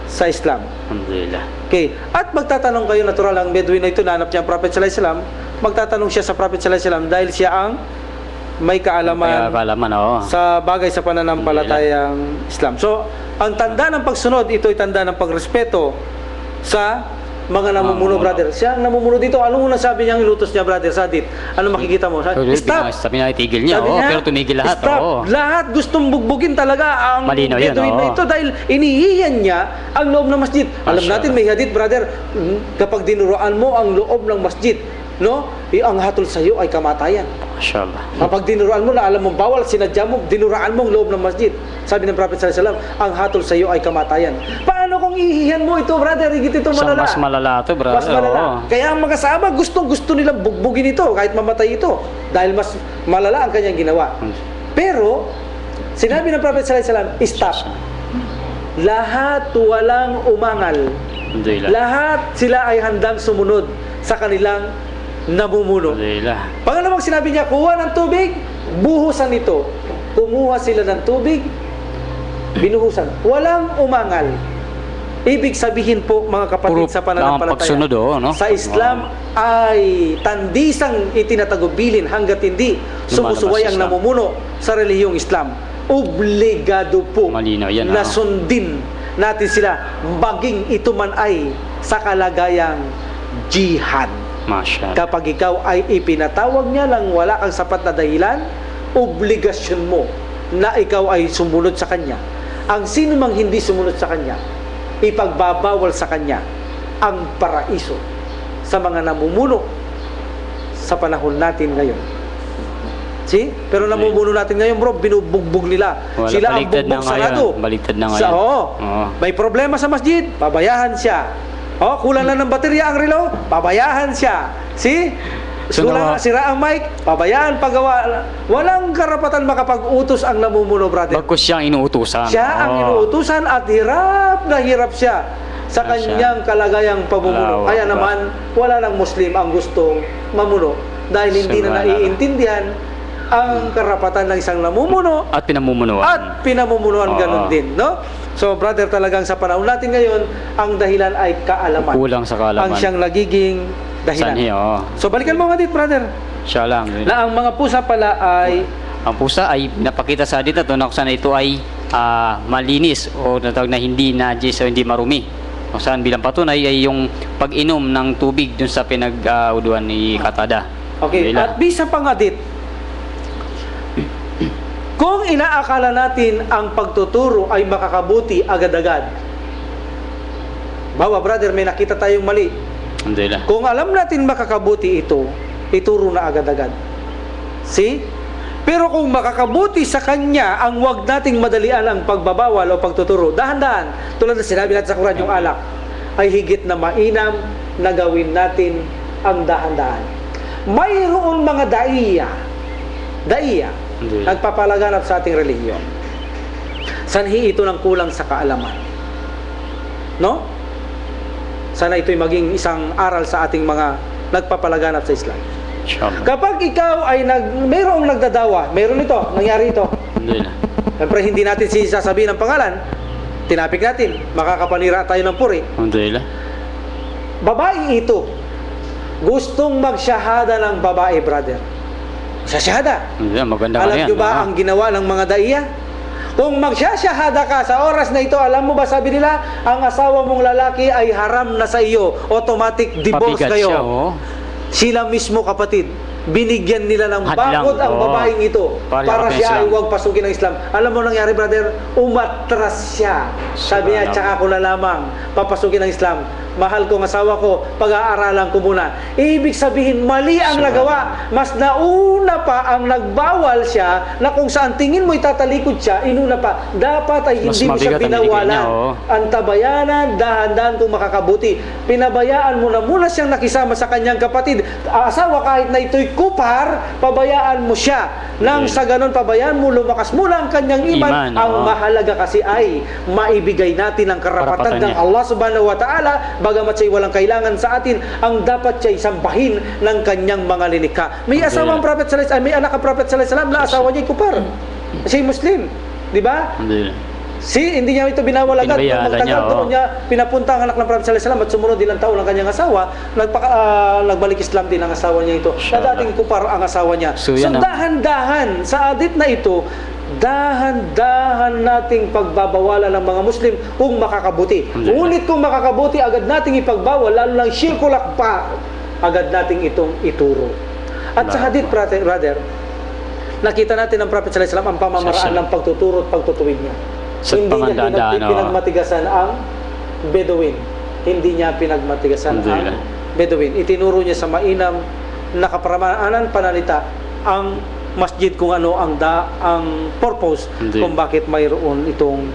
sa Islam. Alhamdulillah. Okay. At magtatanong kayo, natural ang Bedouin na ito, nanap niya ang Prophet sallallahu alaihi wasallam, magtatanong siya sa Prophet sallallahu alaihi wasallam dahil siya ang may kaalaman Kalaman, oo. sa bagay sa pananampalatayang Islam. So, ang tanda ng pagsunod, ito ay tanda ng pagrespeto sa mga namumuno, brother. Siya ang namumuno dito. Ano muna sabi niya ang inutos niya, brother, sa hadith? Ano makikita mo? Stop! Sabi niya, itigil niya. Sabi Oo, niya, pero tumigil lahat. stop. Oo. Lahat gustong bugbugin talaga ang Malinaw yan, Bedouin na oo. ito dahil inihiyan niya ang loob ng masjid. Alam Masya natin, Allah. may hadith, brother, kapag dinuroan mo ang loob ng masjid, no? Ang hatol sa iyo ay kamatayan. Mashallah. Kapag dinuroan mo na alam mo bawal, sinadya mo, dinuraan mo ang loob ng masjid. Sabi ng Prophet sallallahu alaihi wasallam, ang hatol sa iyo ay kamatayan. Paano kung ihihan mo ito, brother? Higit ito malala. Mas malala ito, brother. Mas malala. Oo. Kaya ang mga sahaba, gusto nilang bugbugin ito kahit mamatay ito. Dahil mas malala ang kanyang ginawa. Pero, sinabi ng Prophet sallallahu alaihi wasallam, stop. Lahat walang umangal. Alhamdulillah. Lahat sila ay handang sumunod sa kanilang namumuno. Alhamdulillah. Pangalawang sinabi niya, kuha ng tubig, buhusan ito. Kumuha sila ng tubig, binuhusan. Walang umangal. Ibig sabihin po, mga kapatid, Puro sa pananampalataya, pagsunod, no? sa Islam ay tandisang itinatagubilin hanggat hindi sumusuway ang Islam. namumuno sa relihiyong Islam. Obligado po Malinaw yan, na sundin natin sila, baging ito man ay sa kalagayang jihad. Mashallah. Kapag ikaw ay ipinatawag niya lang wala kang sapat na dahilan, obligasyon mo na ikaw ay sumunod sa kanya. Ang sino mang hindi sumunod sa kanya, ipagbabawal sa kanya ang paraiso sa mga namumuno sa panahon natin ngayon. See? Pero namumuno natin ngayon, bro, binubugbog nila. Wala, Sila ang baligtad na bugbog ngayon. sarado. Baligtad na ngayon. Oo. Oo. May problema sa masjid, pabayahan siya. Oh, kulang lang ng baterya ang relo, pabayahan siya. See? So, Kulang sira ang mic, pabayaan paggawa. Walang karapatan makapag-utos ang namumuno, brother. Bagkus siyang inuutusan. Siya ang Oo. inuutusan at hirap na hirap siya sa Ah, siya. kanyang kalagayang pamumuno. Allahu Kaya Akbar. naman, wala ng Muslim ang gustong mamuno dahil hindi na Subhanallah. naiintindihan ang karapatan ng isang namumuno At pinamumunuan. at pinamumunuan Oo. ganun din, no? So, brother, talagang sa panahon natin ngayon, ang dahilan ay kaalaman. Kulang sa kaalaman. Ang siyang nagiging dahilan. Sanhi, oo. So, balikan mo nga dit, brother, Siya lang. na ang mga pusa pala ay Ang pusa ay napakita sa hadith na to na kung saan ito ay malinis o natawag na hindi najis o hindi marumi. Kung saan bilang patunay ay yung pag-inom ng tubig dun sa pinag-uduan ni Qatada. okay, at Alhamdulillah. bisa pa nga dit, kung inaakala natin ang pagtuturo ay makakabuti agad-agad, bawa brother, may nakita tayong mali. Alhamdulillah. Kung alam natin makakabuti ito, ituro na agad-agad. See? Pero kung makakabuti sa kanya, ang wag nating madalian ang pagbabawal o pagtuturo, dahan-dahan, tulad na sinabi natin sa Quran, yung alak, ay higit na mainam na gawin natin ang dahan-dahan. Mayroon mga daiya, Alhamdulillah. nagpapalaganap sa ating relihiyon. Sanhi ito ng kulang sa kaalaman. No? Sana ito'y maging isang aral sa ating mga nagpapalaganap sa Islam. Inshallah. Kapag ikaw ay mayroong nagdadawa, mayroon ito, nangyari ito. Alhamdulillah. Siyempre, hindi natin sasabihin ang pangalan. Tinapik natin, makakapanira tayo ng puri. Alhamdulillah. Babae ito, gustong magsyahada ng babae, brother. Sasyahada. Alhamdulillah. Maganda Alam yan. nyo ba ang ginawa ng mga daiya? Kung magsasyahada ka sa oras na ito, alam mo ba, sabi nila, ang asawa mong lalaki ay haram na sa iyo. Automatic divorce Pabigat kayo. siya, oo. Sila mismo, kapatid, binigyan nila ng Hadlang, bakod ang oo. babaeng ito para Para siya ay Islam. huwag pasukin ng Islam. Alam mo nangyari, brother? Umatras siya. Sabi niya, tsaka ko na lamang papasukin ng Islam. Mahal kong asawa ko, pag-aaralan ko muna. Ibig sabihin, mali ang nagawa. Mas nauna pa ang nagbawal siya na kung saan tingin mo itatalikod siya, inuna pa. Dapat ay Mas hindi mo siya mabigat ang binigay binawalan. niya, oo. Antabayanan, dahan-dahan kung makakabuti. Pinabayaan mo na muna siyang nakisama sa kanyang kapatid. Asawa, kahit na ito'y kupar, pabayaan mo siya. Nang sa ganon, pabayaan mo, lumakas muna ang kanyang iman. Iman, Ang oo. mahalaga kasi ay maibigay natin ang karapatan ng Karapatan niya. Allah subhanahu wa ta'ala, bagamat siya'y walang kailangan sa atin, ang dapat siya'y sambahin ng kanyang mga lilikha. May asawang Prophet sallallahu alaihi wasallam, may anak ang Prophet sallallahu alaihi wasallam na asawa niya'y kupar. Siya'y Muslim. Di ba? Alhamdulillah. Hindi niya ito binawal agad. Pinabayaan Nung magtagal niya, oo. doon niya, pinapunta ang anak ng Prophet sallallahu alaihi wasallam at sumunod ilang taon ang kanyang asawa, nagbalik Islam din ang asawa niya ito. Na Inshallah. dating kupar ang asawa niya. So, So yan ang- dahan-dahan sa adit na ito, dahan-dahan nating pagbabawalan ng mga Muslim kung makakabuti. Ngunit kung makakabuti, agad nating ipagbawal, lalo lang shirkulak pa, agad nating itong ituro. At sa hadith, brother, nakita natin ng Prophet sallallahu alaihi wasallam ang pamamaraan ng pagtuturo at pagtutuwid niya. Hindi niya pinagmatigasan ang Bedouin. Hindi niya pinagmatigasan ang Bedouin. Itinuro niya sa mainam na kaparaanan panalita ang masjid kung ano ang purpose kung bakit mayroon itong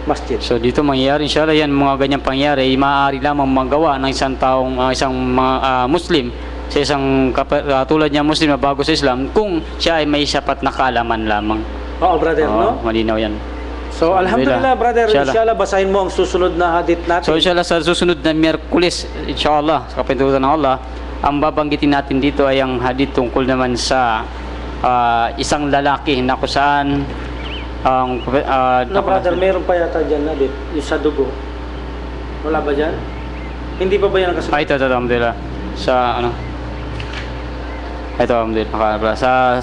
masjid. So dito mangyayari inshallah yan, mga ganyang pangyari maaari lamang magawa ng isang taong Muslim sa isang tulad niya Muslim na bago sa Islam kung siya ay may sapat na kaalaman lamang. Oo, brother, no? Malinaw yan. So alhamdulillah, brother, inshallah basahin mo ang susunod na hadith natin. So inshallah sa susunod na Miyerkules, inshallah sa kapintutan ng Allah, ang babanggitin natin dito ay ang hadith tungkol naman sa isang lalaki na kung saan brother, meron pa yata dyan na yung sa dugo. Wala ba dyan? Hindi pa ba yan ang kasunod? Ito, alhamdulillah. Sa ito, alhamdulillah. Sa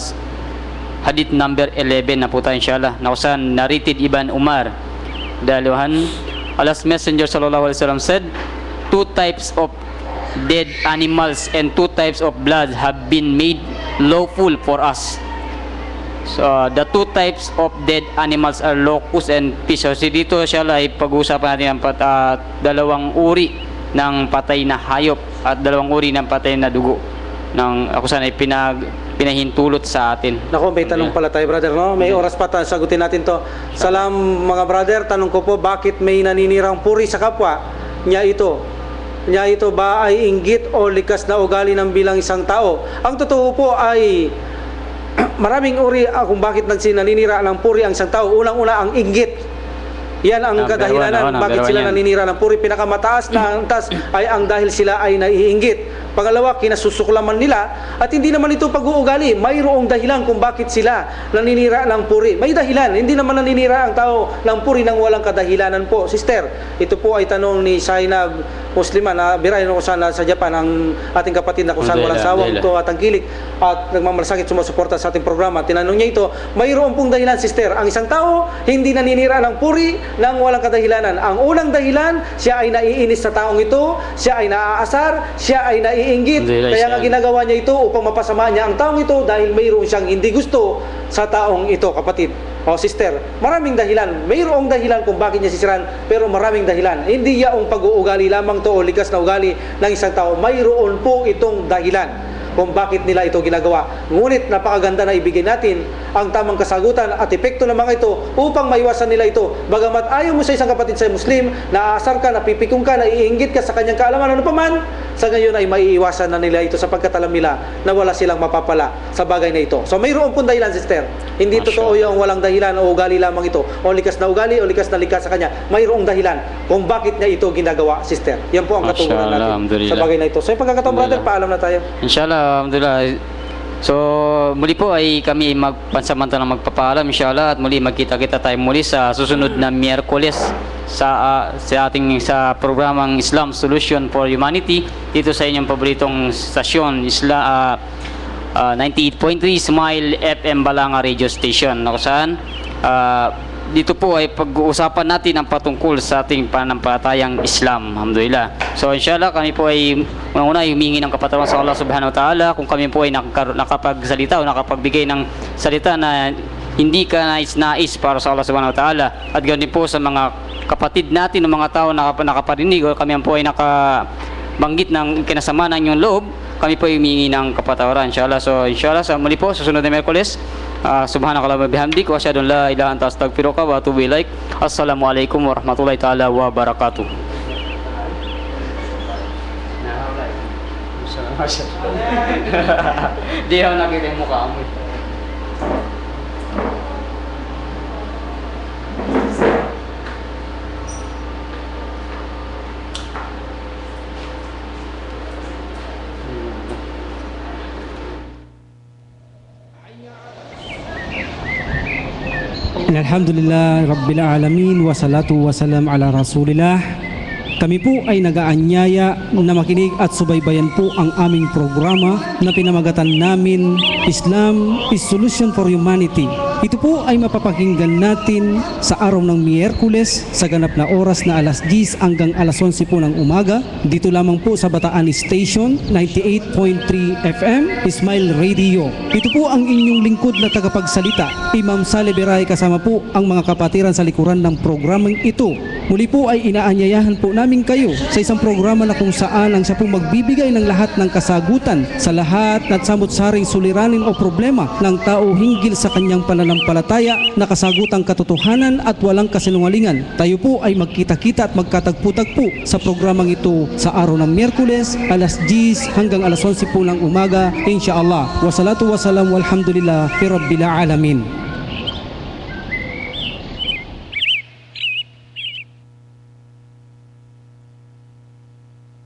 hadith number 11 na po tayo inshallah, na kung saan narrated Ibn Umar dalawahan, Allah's Messenger sallallahu alaihi wasallam said, 2 types of dead animals and 2 types of blood have been made lawful for us. So the 2 types of dead animals are locust and fish. So dito inshallah ay pag-uusapan natin ang dalawang uri ng patay na hayop at dalawang uri ng patay na dugo ng ako saan ay pinahintulot sa atin. Nako, may tanong pala tayo, brother, no? May oras pa tayo, sagutin natin to. Salam mga brother, tanong ko po, bakit may naninirang puri sa kapwa niya ito? Niya ito ba ay inggit o likas na ugali ng bilang isang tao? Ang totoo po ay maraming uri kung bakit naninira ng puri ang isang tao. Unang-una ang inggit. Yan ang kadahilanan bakit sila naninira ng puri. Pinakamataas na antas ay ang dahil sila ay naiinggit. Pangalawa, kinasusuklaman nila at hindi naman ito pag-uugali. Mayroong dahilan kung bakit sila naninira ng puri. May dahilan. Hindi naman naninira ang tao ng puri nang walang kadahilanan po. Sister, ito po ay tanong ni Zainab Muslima na birahin ko sana sa Japan, ang ating kapatid na kung saan walang sawang ito at ang kilik at nagmamalasakit sumusuporta sa ating programa. Tinanong niya ito, mayroon pong dahilan, sister. Ang isang tao hindi naninira ng puri nang walang kadahilanan. Ang unang dahilan, siya ay naiinis sa taong ito, siya ay naaasar, siya ay naiinggit. Kaya nga ginagawa niya ito upang mapasama niya ang taong ito dahil mayroon siyang hindi gusto sa taong ito, kapatid. O sister, maraming dahilan. Mayroong dahilan kung bakit niya sisiran, pero maraming dahilan. Hindi yaong pag-uugali lamang to o likas na ugali ng isang tao. Mayroon po itong dahilan kung bakit nila ito ginagawa. Ngunit napakaganda na ibigay natin ang tamang kasagutan at epekto ng mga ito upang maiwasan nila ito. Bagamat ayaw mo sa isang kapatid sa Muslim, naaasar ka, napipikong ka, naiinggit ka sa kanyang kaalaman, ano paman, sa ngayon ay maiiwasan na nila ito sapagkat alam nila na wala silang mapapala sa bagay na ito. So mayroon pong dahilan, sister. Hindi totoo yung walang dahilan o ugali lamang ito. O likas na ugali o likas na likas sa kanya. Mayroong dahilan kung bakit niya ito ginagawa, sister. Yan po ang katunguhan natin sa bagay na ito. So yung pagkakataon, brother, paalam na tayo. Inshallah, alhamdulillah. So muli po ay kami magpansamantalang magpapaalam inshallah at muli magkita-kita tayo muli sa susunod na Miyerkules sa ating sa programang Islam Solution for Humanity dito sa inyong paboritong stasyon 98.3 Smile FM Balanga Radio Station, na kung saan dito po ay pag-uusapan natin ang patungkol sa ating pananampalatayang Islam. Alhamdulillah. So inshallah kami po ay una humingi ng kapatawaran sa Allah Subhanahu wa Ta'ala kung kami po ay nakapagsalita o nakapagbigay ng salita na hindi ka nais para sa Allah Subhanahu wa Ta'ala, at ganoon din po sa mga kapatid natin ng mga tao na nakaparinig o kami po ay nakabanggit ng kinasama ng inyong loob, kami po ay humingi ng kapatawaran inshallah. So inshallah sa muli po sa susunod na Miyerkules, subhanakallahumma bihamdik wa asyhadu an la ilaha illa anta astaghfiruka wa atubu ilaik. Assalamualaikum warahmatullahi taala wabarakatuh. Di ako nakita yung mukha mo. Alhamdulillah Rabbil Alamin wa salatu wa salam ala Rasulillah. Kami po ay nagaanyaya na makinig at subaybayan po ang aming programa na pinamagatan namin Islam is Solution for Humanity. Ito po ay mapapakinggan natin sa araw ng Miyerkules sa ganap na oras na alas 10 hanggang alas 11 po ng umaga. Dito lamang po sa Bataan Station 98.3 FM, Smile Radio. Ito po ang inyong lingkod na tagapagsalita, Imam Saleh Beray, kasama po ang mga kapatiran sa likuran ng programang ito. Muli po ay inaanyayahan po namin kayo sa isang programa na kung saan ang siya po magbibigay ng lahat ng kasagutan sa lahat at samot-saring suliranin o problema ng tao hinggil sa kanyang pananampalataya na kasagutang katotohanan at walang kasinungalingan. Tayo po ay magkita-kita at magkatagpo-tagpo sa programang ito sa araw ng Miyerkules, alas 10 hanggang alas 11 po ng umaga, insyaAllah. Wassalatu wassalam walhamdulillah rabbil alamin.